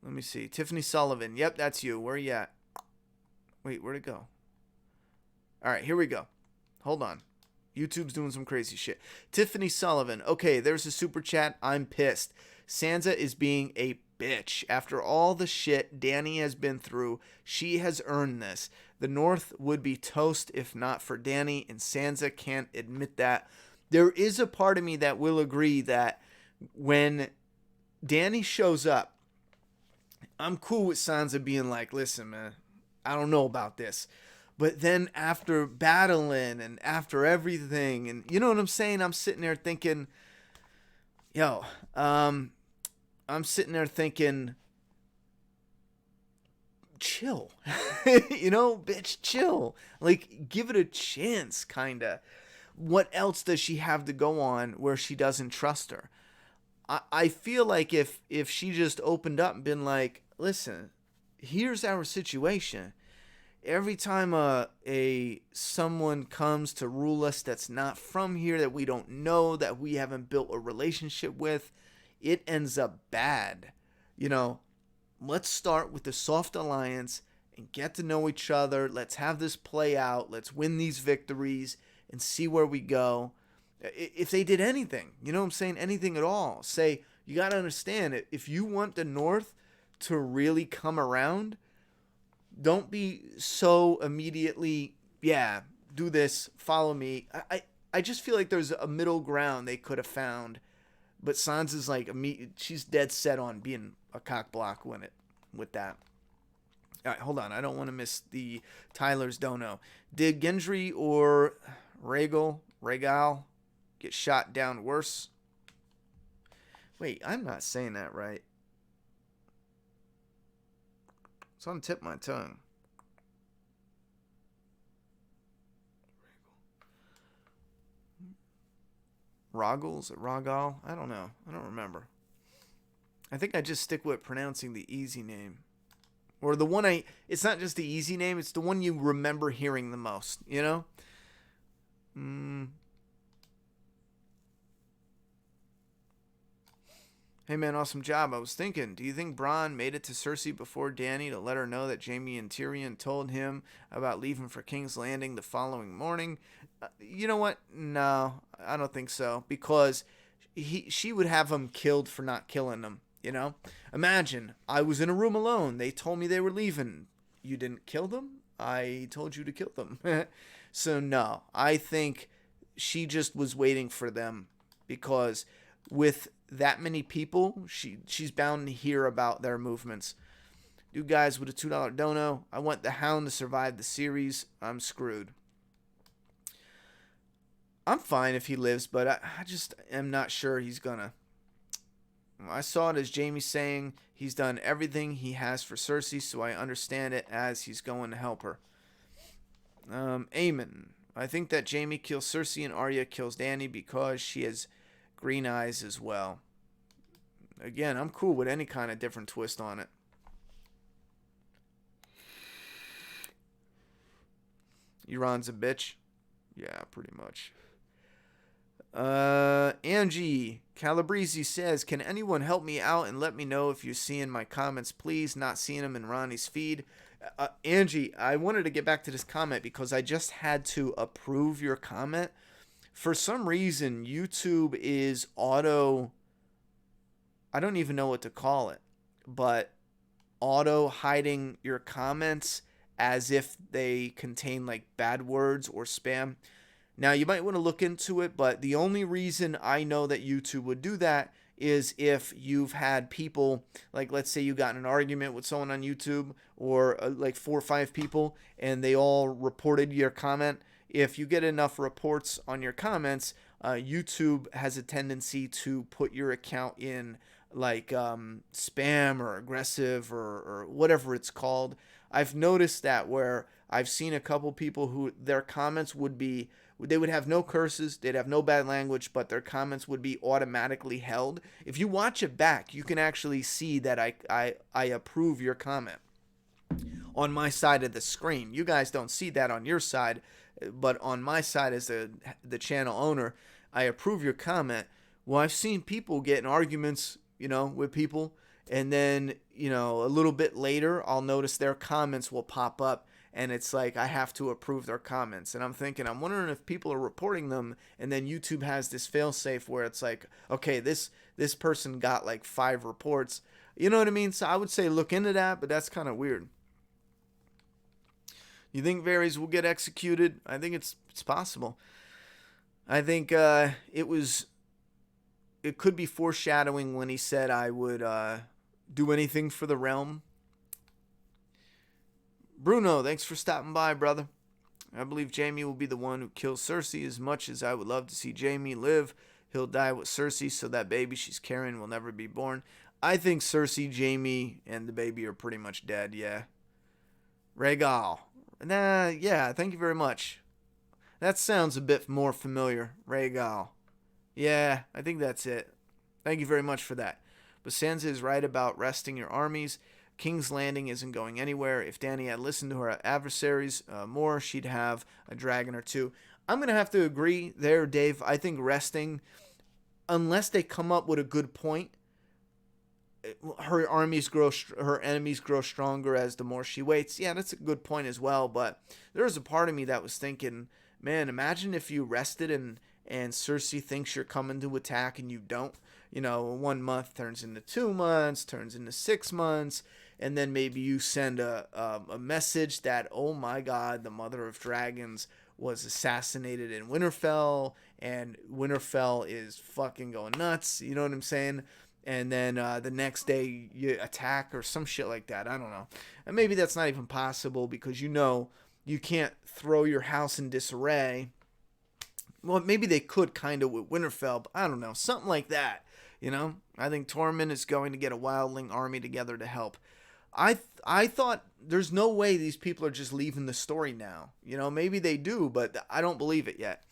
Speaker 1: Let me see. Tiffany Sullivan. Yep, that's you. Where are you at? Wait, where'd it go? All right, here we go. Hold on. YouTube's doing some crazy shit. Tiffany Sullivan. Okay, there's a super chat. I'm pissed. Sansa is being a bitch. After all the shit Dany has been through, she has earned this. The North would be toast if not for Dany, and Sansa can't admit that. There is a part of me that will agree that when Dany shows up, I'm cool with Sansa being like, listen, man, I don't know about this. But then after battling and after everything, and you know what I'm saying? I'm sitting there thinking, I'm sitting there thinking, chill. You know, bitch, chill. Like, give it a chance, kind of. What else does she have to go on where she doesn't trust her? I feel like if she just opened up and been like, listen, here's our situation. Every time someone comes to rule us that's not from here, that we don't know, that we haven't built a relationship with, it ends up bad. You know, let's start with the soft alliance and get to know each other. Let's have this play out. Let's win these victories and see where we go. If they did anything, you know what I'm saying? Anything at all. Say, you got to understand it. If you want the North to really come around, don't be so immediately, yeah, do this, follow me. I just feel like there's a middle ground they could have found. But Sansa's like, she's dead set on being a cock block with that. All right, hold on. I don't want to miss the Tyler's dono. Did Gendry or Rhaegal get shot down worse? Wait, I'm not saying that right. It's on the tip of my tongue. Roggles? Rogal? I don't know. I don't remember. I think I just stick with pronouncing the easy name. Or the one it's not just the easy name, it's the one you remember hearing the most, you know? Hey man, awesome job. I was thinking, do you think Bronn made it to Cersei before Dany to let her know that Jaime and Tyrion told him about leaving for King's Landing the following morning? You know what? No, I don't think so. Because she would have him killed for not killing him, you know? Imagine, I was in a room alone. They told me they were leaving. You didn't kill them? I told you to kill them. So no, I think she just was waiting for them because with that many people, she's bound to hear about their movements. You guys with a $2 dono. I want the Hound to survive the series. I'm screwed. I'm fine if he lives, but I just am not sure he's gonna. I saw it as Jaime saying he's done everything he has for Cersei, so I understand it as he's going to help her. Aemon. I think that Jaime kills Cersei and Arya kills Dany because she has green eyes as well. Again, I'm cool with any kind of different twist on it. Euron's a bitch. Yeah, pretty much. Angie Calabrese says, can anyone help me out and let me know if you're seeing my comments, please? Not seeing them in Ronnie's feed. Angie, I wanted to get back to this comment because I just had to approve your comment. For some reason, YouTube is auto, I don't even know what to call it, but auto hiding your comments as if they contain like bad words or spam. Now, you might want to look into it, but the only reason I know that YouTube would do that is if you've had people, like let's say you got in an argument with someone on YouTube or like 4 or 5 people and they all reported your comment. If you get enough reports on your comments, YouTube has a tendency to put your account in like spam or aggressive or whatever it's called. I've noticed that where I've seen a couple people who their comments would be, they would have no curses, they'd have no bad language, but their comments would be automatically held. If you watch it back, you can actually see that I approve your comment on my side of the screen. You guys don't see that on your side, but on my side as the channel owner, I approve your comment. Well, I've seen people get in arguments, with people, and then, a little bit later, I'll notice their comments will pop up, and it's like I have to approve their comments. And I'm wondering if people are reporting them, and then YouTube has this failsafe where it's like, okay, this person got like 5 reports. You know what I mean? So I would say look into that, but that's kind of weird. You think Varys will get executed? I think it's possible. I think it could be foreshadowing when he said I would do anything for the realm. Bruno, thanks for stopping by, brother. I believe Jaime will be the one who kills Cersei. As much as I would love to see Jaime live, he'll die with Cersei, so that baby she's carrying will never be born. I think Cersei, Jaime, and the baby are pretty much dead, yeah. Rhaegal. Nah, yeah, thank you very much. That sounds a bit more familiar. Rhaegal. Yeah, I think that's it. Thank you very much for that. But Sansa is right about resting your armies. King's Landing isn't going anywhere. If Dany had listened to her adversaries more, she'd have a dragon or 2. I'm going to have to agree there, Dave. I think resting, unless they come up with a good point, her enemies grow stronger as the more she waits. Yeah, that's a good point as well. But there was a part of me that was thinking, man, imagine if you rested and Cersei thinks you're coming to attack and you don't. 1 month turns into 2 months, turns into 6 months, and then maybe you send a message that, oh my God, the Mother of Dragons was assassinated in Winterfell, and Winterfell is fucking going nuts. You know what I'm saying? And then the next day you attack or some shit like that. I don't know. And maybe that's not even possible because you can't throw your house in disarray. Well, maybe they could kind of with Winterfell, but I don't know. Something like that, I think Tormund is going to get a wildling army together to help. I thought there's no way these people are just leaving the story now. Maybe they do, but I don't believe it yet.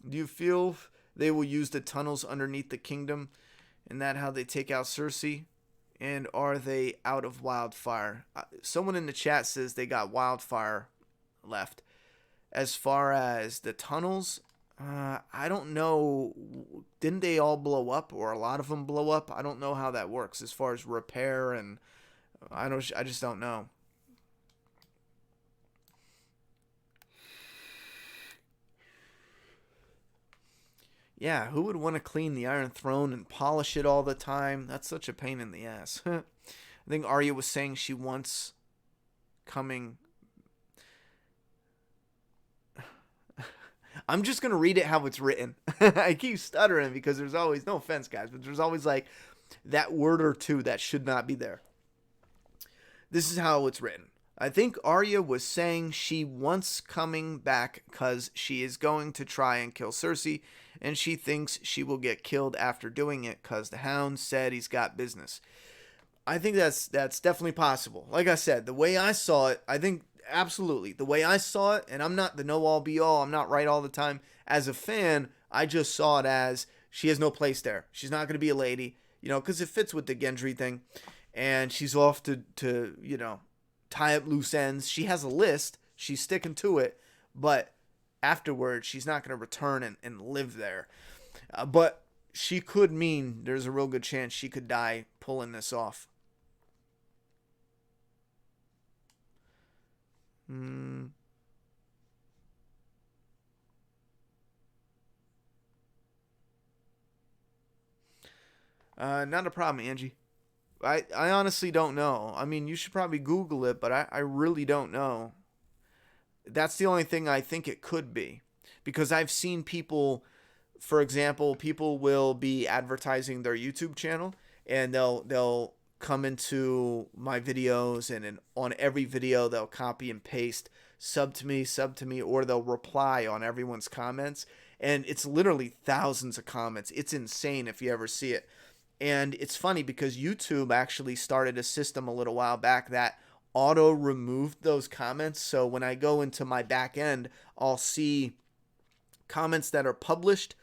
Speaker 1: Do you feel they will use the tunnels underneath the kingdom? Isn't that how they take out Cersei? And are they out of wildfire? Someone in the chat says they got wildfire left. As far as the tunnels, I don't know. Didn't they all blow up, or a lot of them blow up? I don't know how that works as far as repair, and I just don't know. Yeah, who would want to clean the Iron Throne and polish it all the time? That's such a pain in the ass. I think Arya was saying she wants coming. I'm just going to read it how it's written. I keep stuttering because there's always, no offense, guys, but there's always like that word or two that should not be there. This is how it's written. I think Arya was saying she wants coming back because she is going to try and kill Cersei, and she thinks she will get killed after doing it because the Hound said he's got business. I think that's definitely possible. Like I said, the way I saw it, I think absolutely the way I saw it, and I'm not the know all be all, I'm not right all the time. As a fan, I just saw it as she has no place there. She's not going to be a lady, because it fits with the Gendry thing, and she's off to tie up loose ends. She has a list. She's sticking to it. But afterwards, she's not going to return and live there. But she could mean there's a real good chance she could die pulling this off. Not a problem, Angie. I honestly don't know. I mean, you should probably Google it, but I really don't know. That's the only thing I think it could be. Because I've seen people, for example, people will be advertising their YouTube channel, and they'll come into my videos, and on every video they'll copy and paste sub to me, or they'll reply on everyone's comments. And it's literally thousands of comments. It's insane if you ever see it. And it's funny because YouTube actually started a system a little while back that auto removed those comments. So when I go into my back end, I'll see comments that are published,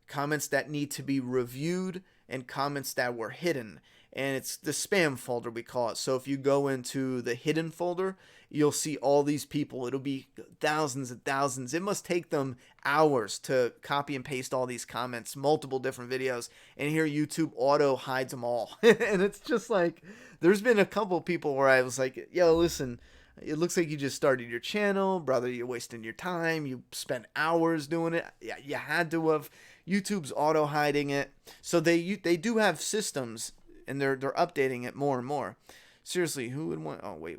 Speaker 1: comments that need to be reviewed, and comments that were hidden. And it's the spam folder, we call it. So if you go into the hidden folder, you'll see all these people. It'll be thousands and thousands. It must take them hours to copy and paste all these comments, multiple different videos. And here YouTube auto hides them all. And it's just like, there's been a couple people where I was like, yo, listen, it looks like you just started your channel. Brother, you're wasting your time. You spent hours doing it. Yeah, you had to have. YouTube's auto hiding it. So they do have systems, and they're updating it more and more. Seriously, who would want... Oh, wait.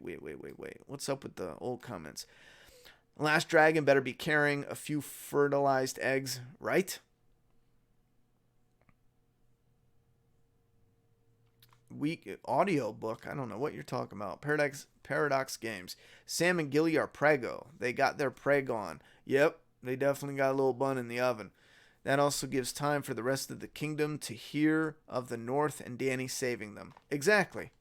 Speaker 1: What's up with the old comments? Last Dragon better be carrying a few fertilized eggs, right? Weak audio book. I don't know what you're talking about. Paradox Games. Sam and Gilly are prego. They got their preg on. Yep, they definitely got a little bun in the oven. That also gives time for the rest of the kingdom to hear of the North and Dany saving them. Exactly.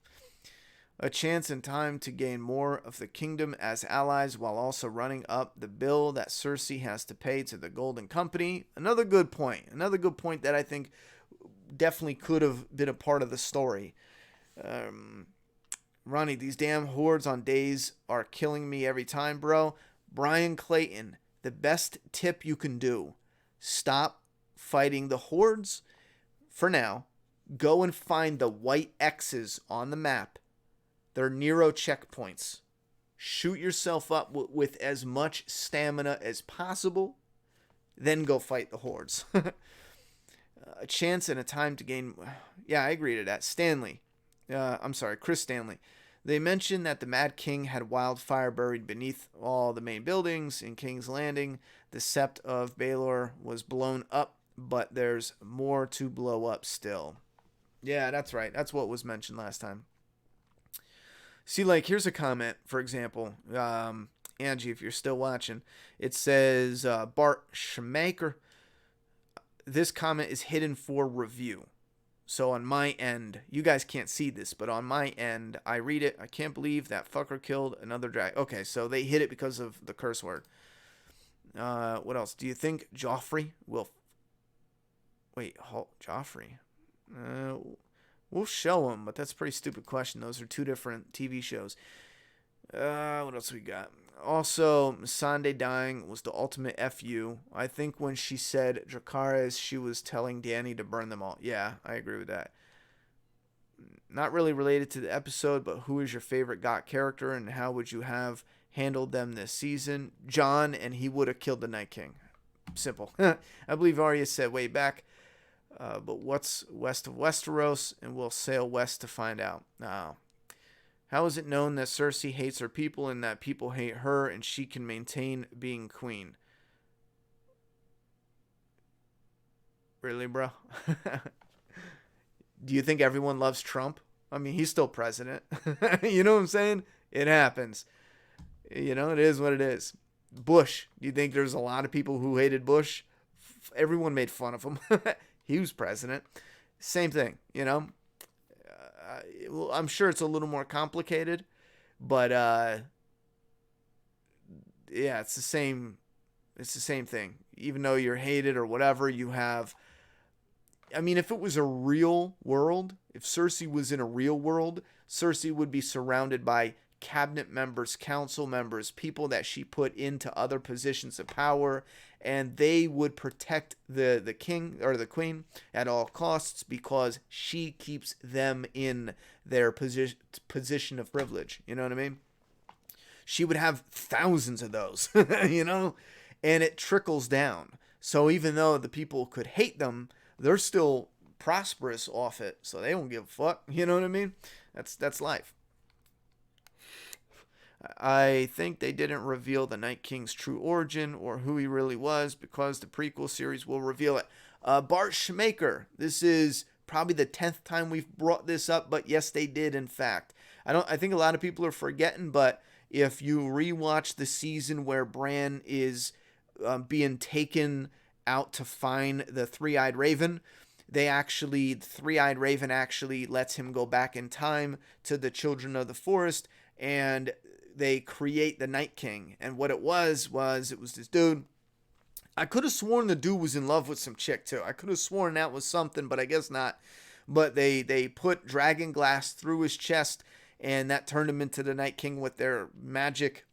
Speaker 1: A chance and time to gain more of the kingdom as allies while also running up the bill that Cersei has to pay to the Golden Company. Another good point. Another good point that I think definitely could have been a part of the story. Ronnie, these damn hordes on days are killing me every time, bro. Brian Clayton, the best tip you can do. Stop fighting the hordes for now. Go and find the white X's on the map. They're Nero checkpoints. Shoot yourself up with as much stamina as possible. Then go fight the hordes. A chance and a time to gain... Yeah, I agree to that. Chris Stanley. They mentioned that the Mad King had wildfire buried beneath all the main buildings in King's Landing. The Sept of Baelor was blown up, but there's more to blow up still. Yeah, that's right. That's what was mentioned last time. See, like, here's a comment, for example. Angie, if you're still watching. It says, Bart Schmaker. This comment is hidden for review. So on my end, you guys can't see this, but on my end, I read it. I can't believe that fucker killed another dragon. Okay, so they hid it because of the curse word. What else? Do you think Joffrey will... Wait, Joffrey? We'll show them, but that's a pretty stupid question. Those are two different TV shows. What else we got? Also, Missandei dying was the ultimate FU. I think when she said Dracarys, she was telling Danny to burn them all. Yeah, I agree with that. Not really related to the episode, but who is your favorite GOT character and how would you have handled them this season? Jon, and he would have killed the Night King. Simple. I believe Arya said way back. But what's west of Westeros? And we'll sail west to find out. Oh. How is it known that Cersei hates her people and that people hate her and she can maintain being queen? Really, bro? Do you think everyone loves Trump? I mean, he's still president. You know what I'm saying? It happens. You know, it is what it is. Bush. Do you think there's a lot of people who hated Bush? Everyone made fun of him. He was president. Same thing, you know? Well, I'm sure it's a little more complicated, but yeah, it's the same. It's the same thing. Even though you're hated or whatever, you have. I mean, if it was a real world, if Cersei was in a real world, Cersei would be surrounded by cabinet members, council members, people that she put into other positions of power, and they would protect the king or the queen at all costs because she keeps them in their position of privilege. You know what I mean? She would have thousands of those, you know, and it trickles down. So even though the people could hate them, they're still prosperous off it, so they don't give a fuck. You know what I mean? That's life. I think they didn't reveal the Night King's true origin or who he really was because the prequel series will reveal it. Bart Schmaker, this is probably the 10th time we've brought this up, but yes, they did, in fact. I think a lot of people are forgetting, but if you rewatch the season where Bran is being taken out to find the Three-Eyed Raven, Three-Eyed Raven actually lets him go back in time to the Children of the Forest, and they create the Night King. And what it was this dude. I could have sworn the dude was in love with some chick too. I could have sworn that was something, but I guess not. But they put dragon glass through his chest, and that turned him into the Night King with their magic.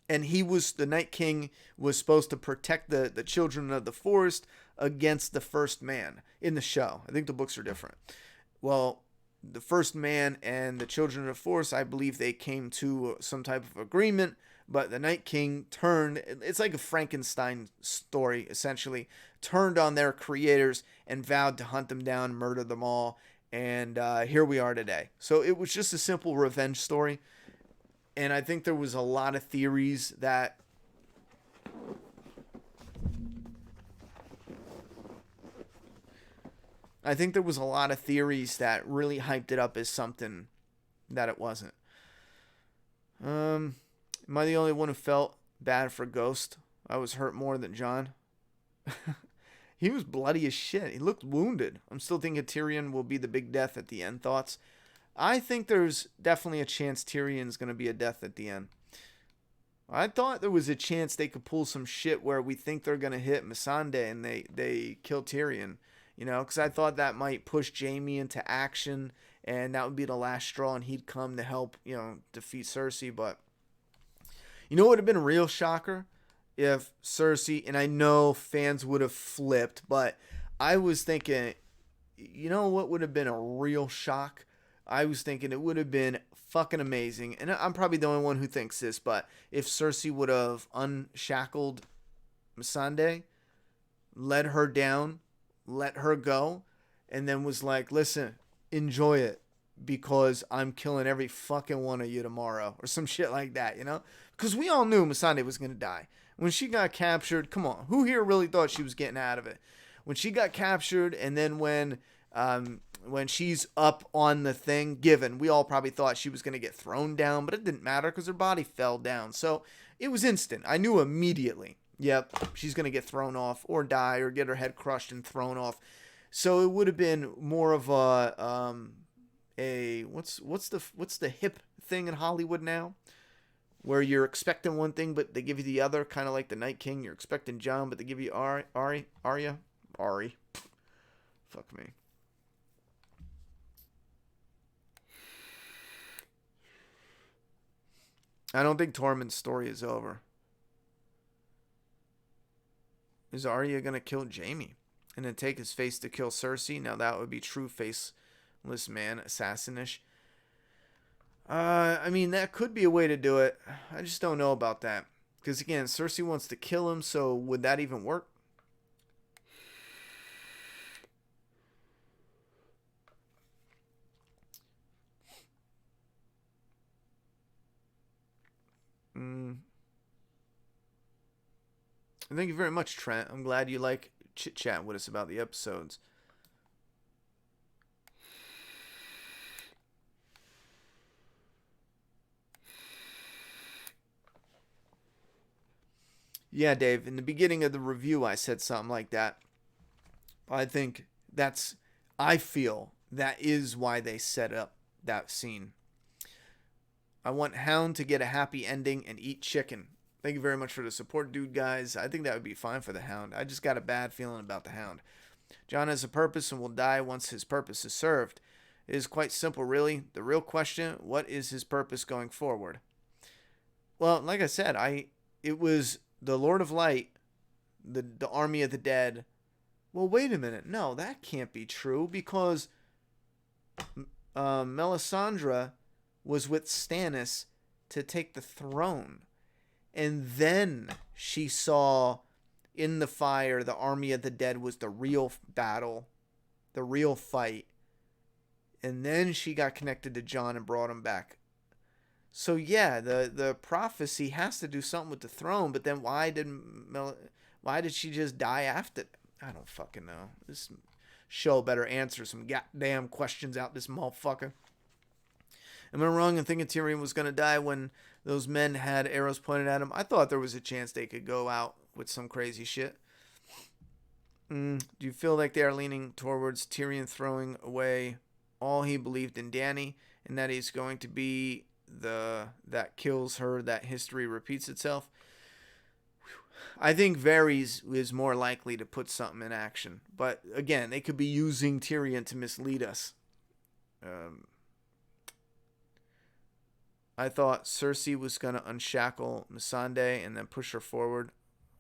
Speaker 1: And the Night King was supposed to protect the Children of the Forest against the First Man in the show. I think the books are different. Well, the First Man and the Children of the Forest, I believe they came to some type of agreement, but the Night King it's like a Frankenstein story, essentially, turned on their creators and vowed to hunt them down, murder them all, and here we are today. So it was just a simple revenge story, and I think there was a lot of theories that really hyped it up as something that it wasn't. Am I the only one who felt bad for Ghost? I was hurt more than Jon. He was bloody as shit. He looked wounded. I'm still thinking Tyrion will be the big death at the end. Thoughts? I think there's definitely a chance Tyrion's going to be a death at the end. I thought there was a chance they could pull some shit where we think they're going to hit Missandei and they kill Tyrion. You know, because I thought that might push Jaime into action, and that would be the last straw, and he'd come to help, you know, defeat Cersei. But you know what would have been a real shocker? If Cersei, and I know fans would have flipped, but I was thinking, you know what would have been a real shock? I was thinking it would have been fucking amazing, and I'm probably the only one who thinks this, but if Cersei would have unshackled Missandei, led her down, let her go, and then was like, listen, enjoy it because I'm killing every fucking one of you tomorrow, or some shit like that, you know? Because we all knew Missandei was going to die. When she got captured, come on, who here really thought she was getting out of it? When she got captured, and then when she's up on the thing, we all probably thought she was going to get thrown down, but it didn't matter because her body fell down. So it was instant. I knew immediately. Yep, she's going to get thrown off or die or get her head crushed and thrown off. So it would have been more of what's the hip thing in Hollywood now? Where you're expecting one thing but they give you the other, kind of like the Night King. You're expecting Jon but they give you Arya. Fuck me. I don't think Tormund's story is over. Is Arya gonna kill Jaime and then take his face to kill Cersei? Now that would be true faceless man assassinish. I mean, that could be a way to do it. I just don't know about that. Because again, Cersei wants to kill him, so would that even work? Thank you very much, Trent. I'm glad you like chit chat with us about the episodes. Yeah, Dave, in the beginning of the review, I said something like that. I think I feel that is why they set up that scene. I want Hound to get a happy ending and eat chicken. Thank you very much for the support, dude, guys. I think that would be fine for the Hound. I just got a bad feeling about the Hound. Jon has a purpose and will die once his purpose is served. It is quite simple, really. The real question, what is his purpose going forward? Well, like I said, it was the Lord of Light, the army of the dead. Well, wait a minute. No, that can't be true because Melisandre was with Stannis to take the throne. And then she saw in the fire the army of the dead was the real battle, the real fight. And then she got connected to Jon and brought him back. So yeah, the prophecy has to do something with the throne, but then why did she just die after? I don't fucking know. This show better answer some goddamn questions out this motherfucker. Am I wrong in thinking Tyrion was going to die when those men had arrows pointed at him? I thought there was a chance they could go out with some crazy shit. Do you feel like they are leaning towards Tyrion throwing away all he believed in Dany and that he's going to be that kills her, that history repeats itself? I think Varys is more likely to put something in action. But again, they could be using Tyrion to mislead us. I thought Cersei was going to unshackle Missandei and then push her forward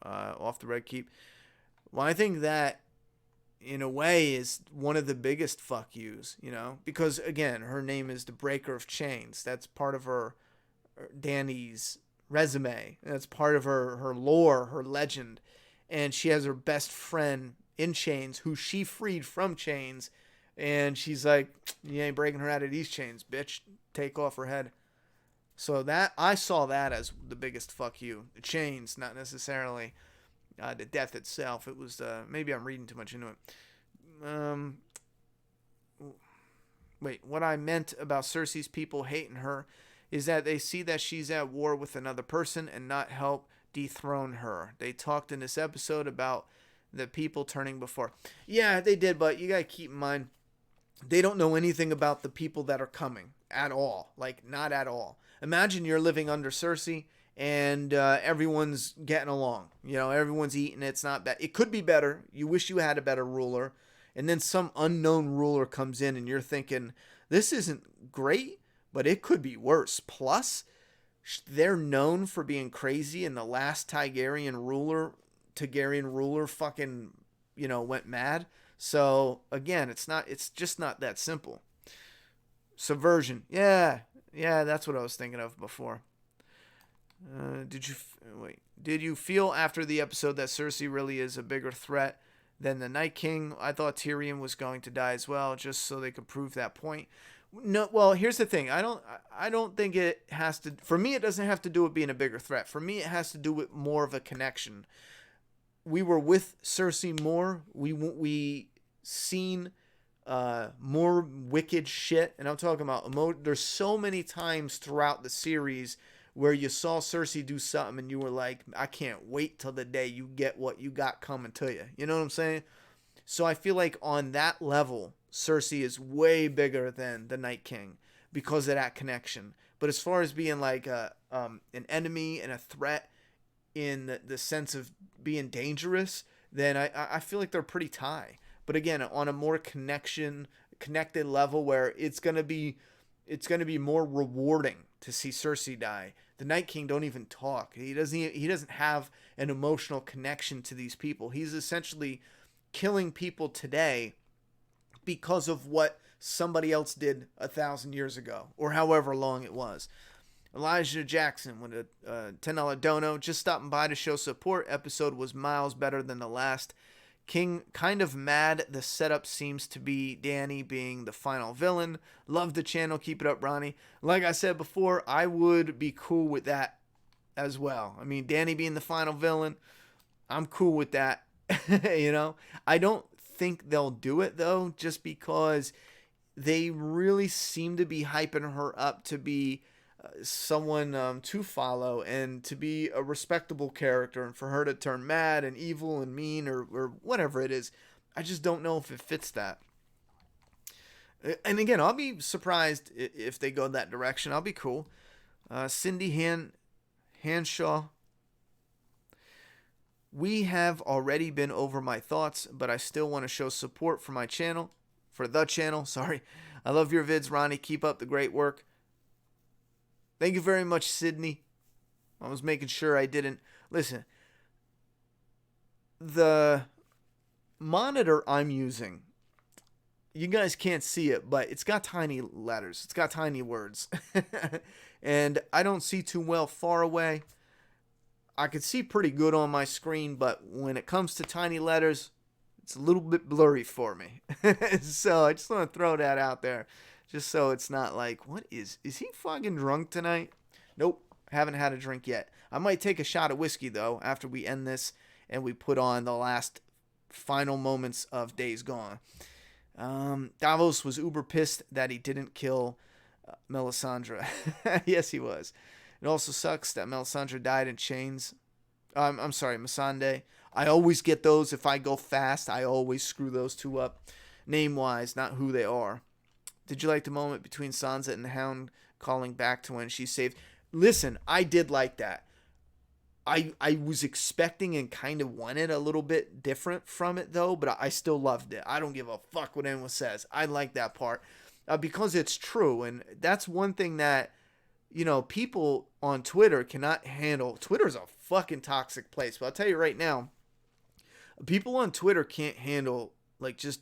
Speaker 1: off the Red Keep. Well, I think that, in a way, is one of the biggest fuck yous, because, again, her name is the Breaker of Chains. That's part of Dany's resume. That's part of her lore, her legend. And she has her best friend in chains who she freed from chains. And she's like, you ain't breaking her out of these chains, bitch. Take off her head. So that I saw that as the biggest fuck you. The chains, not necessarily the death itself. It was maybe I'm reading too much into it. Wait, what I meant about Cersei's people hating her is that they see that she's at war with another person and not help dethrone her. They talked in this episode about the people turning before. Yeah, they did, but you gotta keep in mind they don't know anything about the people that are coming at all. Like, not at all. Imagine you're living under Cersei and everyone's getting along. Everyone's eating. It's not bad. It could be better. You wish you had a better ruler. And then some unknown ruler comes in and you're thinking, this isn't great, but it could be worse. Plus, they're known for being crazy, and the last Targaryen ruler fucking, went mad. So, again, it's just not that simple. Subversion. Yeah, that's what I was thinking of before. Did you feel after the episode that Cersei really is a bigger threat than the Night King? I thought Tyrion was going to die as well, just so they could prove that point. No, well, here's the thing. I don't think it has to. For me, it doesn't have to do with being a bigger threat. For me, it has to do with more of a connection. We were with Cersei more. We seen more wicked shit, and I'm talking about there's so many times throughout the series where you saw Cersei do something and you were like, I can't wait till the day you get what you got coming to you. You know what I'm saying? So I feel like on that level, Cersei is way bigger than the Night King because of that connection. But as far as being like an enemy and a threat in the sense of being dangerous, then I feel like they're pretty tied. But again, on a more connected level where it's going to be it's going to be more rewarding to see Cersei die. The Night King don't even talk. He doesn't have an emotional connection to these people. He's essentially killing people today because of what somebody else did 1,000 years ago, or however long it was. Elijah Jackson with a $10 dono, just stopping by to show support. Episode was miles better than the last. King kind of mad the setup seems to be Dany being the final villain. Love the channel. Keep it up, Ronnie. Like I said before, I would be cool with that as well. I mean, Dany being the final villain, I'm cool with that. You know, I don't think they'll do it though, just because they really seem to be hyping her up to be someone to follow and to be a respectable character, and for her to turn mad and evil and mean or whatever it is, I just don't know if it fits that. And again, I'll be surprised if they go that direction. I'll be cool. Cindy Hanshaw. We have already been over my thoughts, but I still want to show support for my channel. For the channel, sorry. I love your vids, Ronnie. Keep up the great work. Thank you very much, Sydney. I was making sure I didn't... Listen, the monitor I'm using, you guys can't see it, but it's got tiny letters. It's got tiny words. And I don't see too well far away. I can see pretty good on my screen, but when it comes to tiny letters, it's a little bit blurry for me. So I just want to throw that out there. Just so it's not like, what is he fucking drunk tonight? Nope, haven't had a drink yet. I might take a shot of whiskey, though, after we end this and we put on the last final moments of Days Gone. Davos was uber pissed that he didn't kill Melisandre. Yes, he was. It also sucks that Melisandre died in chains. I'm sorry, Missandei. I always get those. If I go fast, I always screw those two up. Name-wise, not who they are. Did you like the moment between Sansa and the Hound calling back to when she saved? Listen, I did like that. I was expecting and kind of wanted a little bit different from it, though, but I still loved it. I don't give a fuck what anyone says. I like that part because it's true, and that's one thing that, you know, people on Twitter cannot handle. Twitter's a fucking toxic place, but I'll tell you right now, people on Twitter can't handle, like, just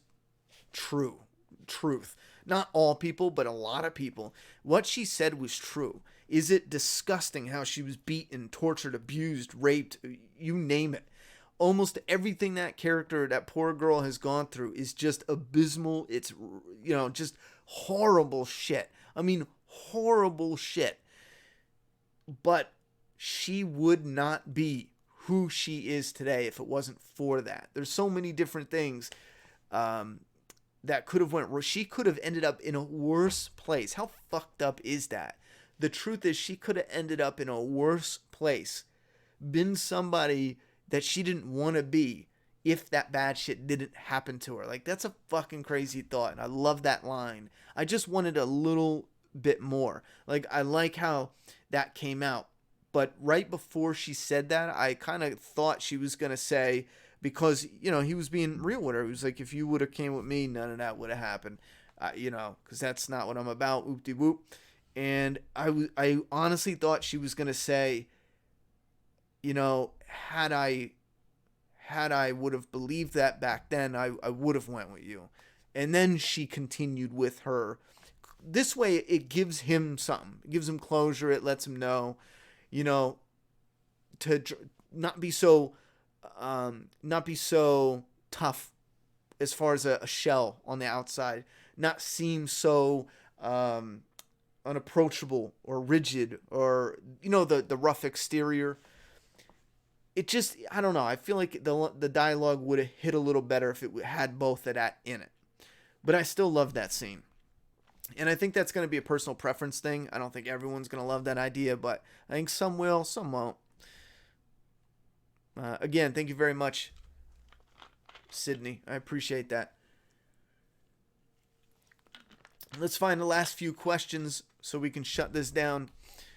Speaker 1: truth. Not all people, but a lot of people. What she said was true. Is it disgusting how she was beaten, tortured, abused, raped, you name it? Almost everything that character, that poor girl, has gone through is just abysmal. It's, you know, just horrible shit. I mean, horrible shit. But she would not be who she is today if it wasn't for that. There's so many different things that could have went. She could have ended up in a worse place. How fucked up is that? The truth is, she could have ended up in a worse place, been somebody that she didn't want to be if that bad shit didn't happen to her. Like, that's a fucking crazy thought, and I love that line. I just wanted a little bit more. Like, I like how that came out, but right before she said that, I kind of thought she was going to say, because, you know, he was being real with her. He was like, if you would have came with me, none of that would have happened, you know, because that's not what I'm about, whoop-de-whoop. And I honestly thought she was going to say, you know, had I would have believed that back then, I would have went with you. And then she continued with her. This way, it gives him something. It gives him closure. It lets him know, you know, to not be so tough as far as a shell on the outside. Not seem so unapproachable or rigid, or, you know, the rough exterior. It just, I don't know. I feel like the dialogue would have hit a little better if it had both of that in it. But I still love that scene. And I think that's going to be a personal preference thing. I don't think everyone's going to love that idea, but I think some will, some won't. Again, thank you very much, Sydney. I appreciate that. Let's find the last few questions so we can shut this down.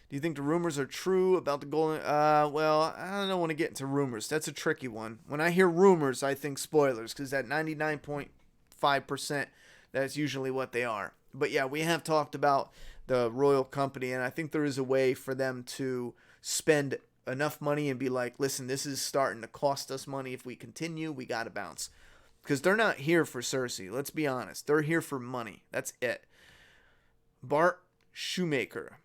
Speaker 1: Do you think the rumors are true about the Golden... well, I don't want to get into rumors. That's a tricky one. When I hear rumors, I think spoilers, because that 99.5%, that's usually what they are. But yeah, we have talked about the royal company, and I think there is a way for them to spend enough money and be like, listen, this is starting to cost us money. If we continue, we got to bounce. Because they're not here for Cersei. Let's be honest. They're here for money. That's it. Bart Shoemaker.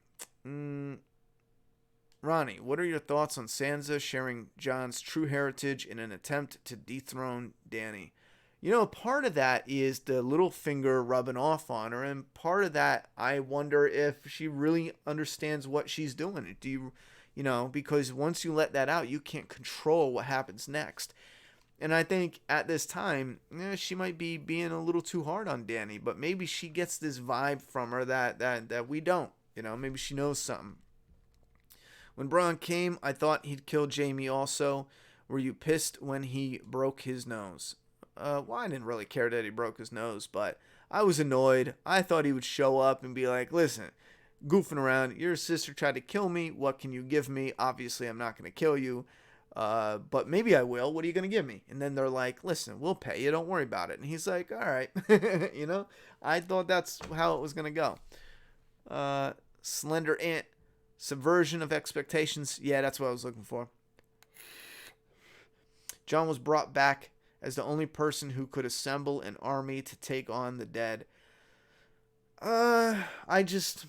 Speaker 1: Ronnie, what are your thoughts on Sansa sharing Jon's true heritage in an attempt to dethrone Dany? You know, part of that is the little finger rubbing off on her, and part of that, I wonder if she really understands what she's doing. Because once you let that out, you can't control what happens next. And I think at this time, she might be being a little too hard on Dany, but maybe she gets this vibe from her that we don't. Maybe she knows something. When Bronn came, I thought he'd kill Jaime also. Were you pissed when he broke his nose? Well, I didn't really care that he broke his nose, but I was annoyed. I thought he would show up and be like, listen, goofing around, your sister tried to kill me. What can you give me? Obviously, I'm not going to kill you. But maybe I will. What are you going to give me? And then they're like, listen, we'll pay you. Don't worry about it. And he's like, all right. I thought that's how it was going to go. Slender Ant. Subversion of expectations. Yeah, that's what I was looking for. Jon was brought back as the only person who could assemble an army to take on the dead. I just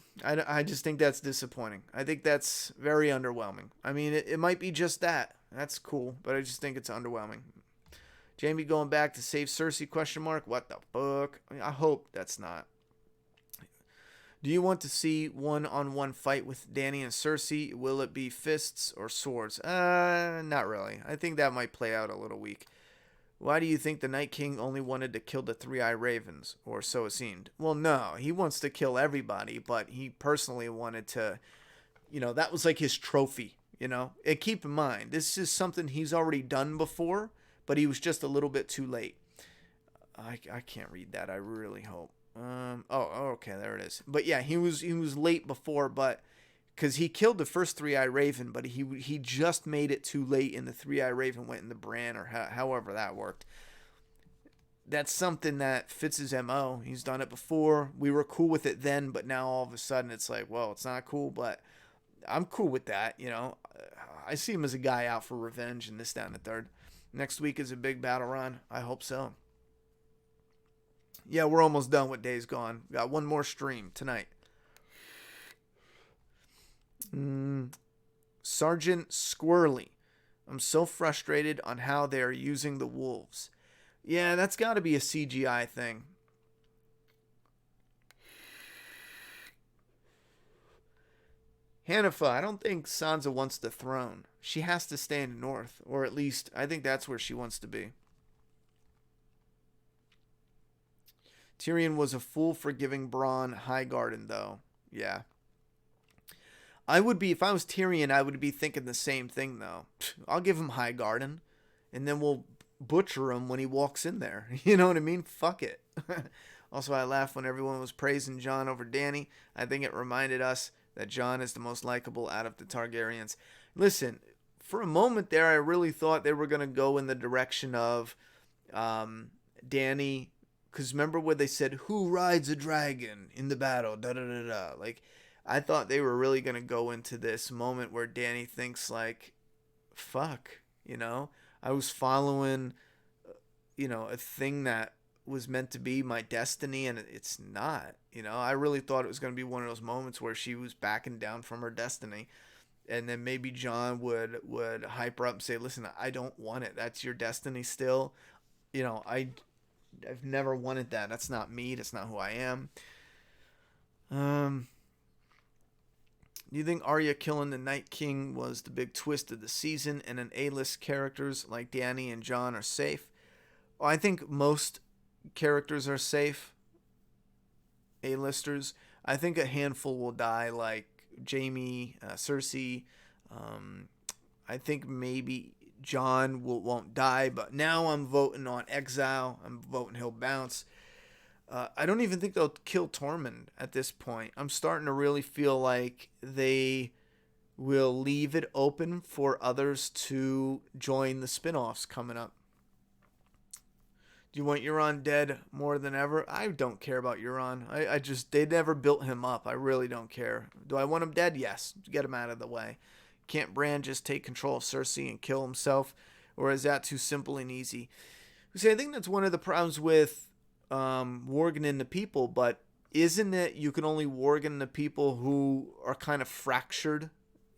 Speaker 1: think that's disappointing. I think that's very underwhelming. I mean, it might be just that. That's cool, but I just think it's underwhelming. Jaime going back to save Cersei, ? What the fuck? I hope that's not. Do you want to see one-on-one fight with Dany and Cersei? Will it be fists or swords? Not really. I think that might play out a little weak. Why do you think the Night King only wanted to kill the Three-Eye Ravens? Or so it seemed. Well, no. He wants to kill everybody, but he personally wanted to, that was like his trophy, And keep in mind, this is something he's already done before, but he was just a little bit too late. I can't read that. I really hope. Okay, there it is. But yeah, he was late before, but because he killed the first Three-Eye Raven, but he just made it too late, and the Three-Eye Raven went in the Bran, or however that worked. That's something that fits his MO. He's done it before. We were cool with it then, but now all of a sudden it's like, well, it's not cool, but I'm cool with that. I see him as a guy out for revenge and this, that, and the third. Next week is a big battle run. I hope so. Yeah, we're almost done with Days Gone. Got one more stream tonight. Sergeant Squirrely. I'm so frustrated on how they are using the wolves. Yeah, that's got to be a CGI thing. Hanifa, I don't think Sansa wants the throne. She has to stay in the north, or at least I think that's where she wants to be. Tyrion was a fool for giving Bronn Highgarden, though. Yeah. I would be, if I was Tyrion, I would be thinking the same thing, though. I'll give him Highgarden, and then we'll butcher him when he walks in there. You know what I mean? Fuck it. Also, I laughed when everyone was praising Jon over Dany. I think it reminded us that Jon is the most likable out of the Targaryens. Listen, for a moment there, I really thought they were going to go in the direction of Dany. Because remember when they said, who rides a dragon in the battle? Da da da da. Like, I thought they were really going to go into this moment where Dany thinks, like, fuck, I was following, a thing that was meant to be my destiny, and it's not. I really thought it was going to be one of those moments where she was backing down from her destiny. And then maybe Jon would hype her up and say, listen, I don't want it. That's your destiny still. I've never wanted that. That's not me. That's not who I am. Do you think Arya killing the Night King was the big twist of the season, and an A-list characters like Dany and Jon are safe? Well, I think most characters are safe. A-listers. I think a handful will die, like Jaime, Cersei. I think maybe Jon won't die, but now I'm voting on Exile. I'm voting he'll bounce. I don't even think they'll kill Tormund at this point. I'm starting to really feel like they will leave it open for others to join the spinoffs coming up. Do you want Euron dead more than ever? I don't care about Euron. I just, they never built him up. I really don't care. Do I want him dead? Yes. Get him out of the way. Can't Bran just take control of Cersei and kill himself? Or is that too simple and easy? See, I think that's one of the problems with warging the people, but isn't it you can only wargen the people who are kind of fractured?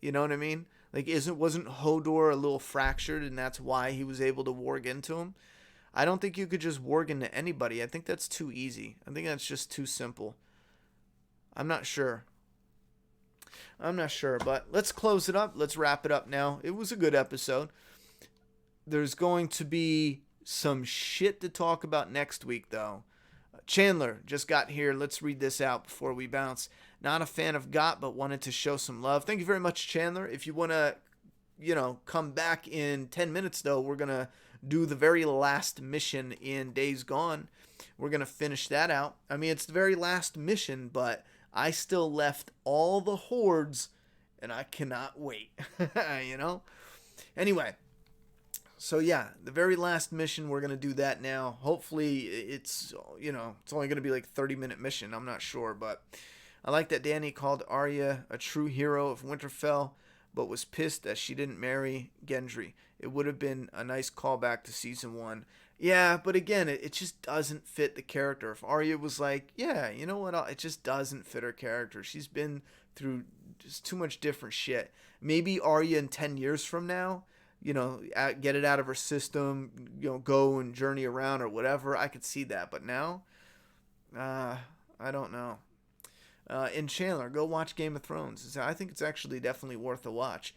Speaker 1: You know what I mean? Like, wasn't Hodor a little fractured, and that's why he was able to warg into him? I don't think you could just warg into anybody. I think that's too easy. I think that's just too simple. I'm not sure. But let's close it up. Let's wrap it up now. It was a good episode. There's going to be some shit to talk about next week, though. Chandler just got here. Let's read this out before we bounce. Not a fan of GOT, but wanted to show some love. Thank you very much, Chandler. If you want to, come back in 10 minutes, though, we're going to do the very last mission in Days Gone. We're going to finish that out. I mean, it's the very last mission, but I still left all the hordes, and I cannot wait, Anyway, so yeah, the very last mission, we're going to do that now. Hopefully, it's only going to be like a 30-minute mission. I'm not sure, but I like that Dany called Arya a true hero of Winterfell, but was pissed that she didn't marry Gendry. It would have been a nice callback to season 1. Yeah, but again, it just doesn't fit the character. If Arya was like, yeah, you know what, it just doesn't fit her character. She's been through just too much different shit. Maybe Arya in 10 years from now, get it out of her system, go and journey around or whatever. I could see that. But now, I don't know. And Chandler, go watch Game of Thrones. I think it's actually definitely worth a watch.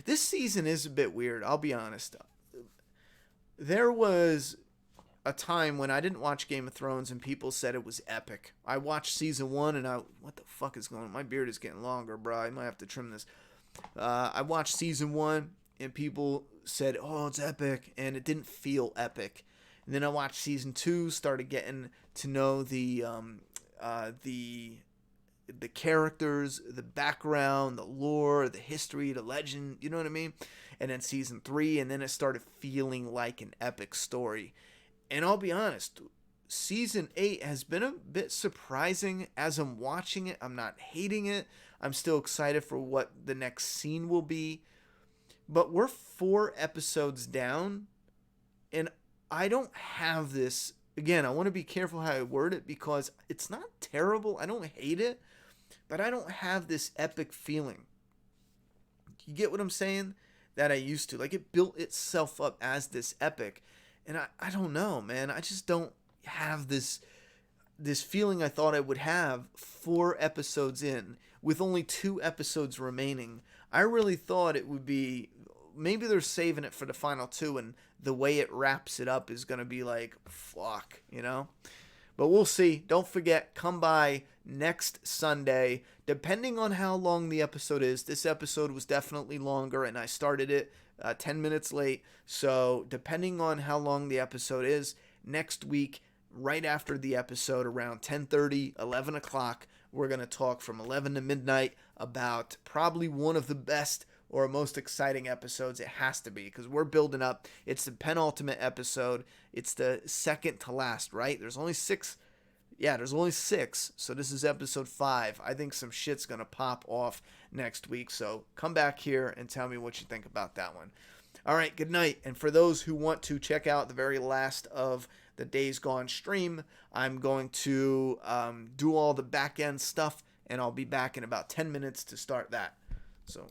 Speaker 1: This season is a bit weird, I'll be honest. There was a time when I didn't watch Game of Thrones and people said it was epic. I watched season 1 and what the fuck is going on? My beard is getting longer, bro. I might have to trim this. I watched season 1 and people said, oh, it's epic, and it didn't feel epic. And then I watched season 2, started getting to know the characters, the background, the lore, the history, the legend, you know what I mean? And then season 3, and then it started feeling like an epic story. And I'll be honest, season 8 has been a bit surprising as I'm watching it. I'm not hating it. I'm still excited for what the next scene will be. But we're 4 episodes down, and I don't have this. Again, I want to be careful how I word it because it's not terrible. I don't hate it, but I don't have this epic feeling. You get what I'm saying? That I used to. Like, it built itself up as this epic. And I don't know, man. I just don't have this feeling I thought I would have 4 episodes in with only 2 episodes remaining. I really thought it would be, maybe they're saving it for the final 2 and the way it wraps it up is going to be like, fuck, But we'll see. Don't forget, come by next Sunday. Depending on how long the episode is, this episode was definitely longer, and I started it 10 minutes late. So depending on how long the episode is, next week, right after the episode, around 10:30, 11 o'clock, we're going to talk from 11 to midnight about probably one of the best or most exciting episodes. It has to be, because we're building up. It's the penultimate episode. It's the second to last, right? There's only 6. Yeah, there's only 6. So this is episode 5. I think some shit's going to pop off next week. So come back here and tell me what you think about that one. All right, good night. And for those who want to check out the very last of the Days Gone stream, I'm going to do all the back end stuff, and I'll be back in about 10 minutes to start that. So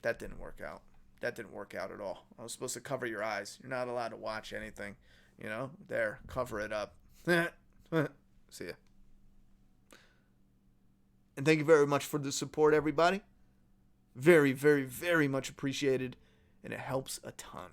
Speaker 1: that didn't work out. That didn't work out at all. I was supposed to cover your eyes. You're not allowed to watch anything. There, cover it up. See ya. And thank you very much for the support, everybody. Very, very, very much appreciated. And it helps a ton.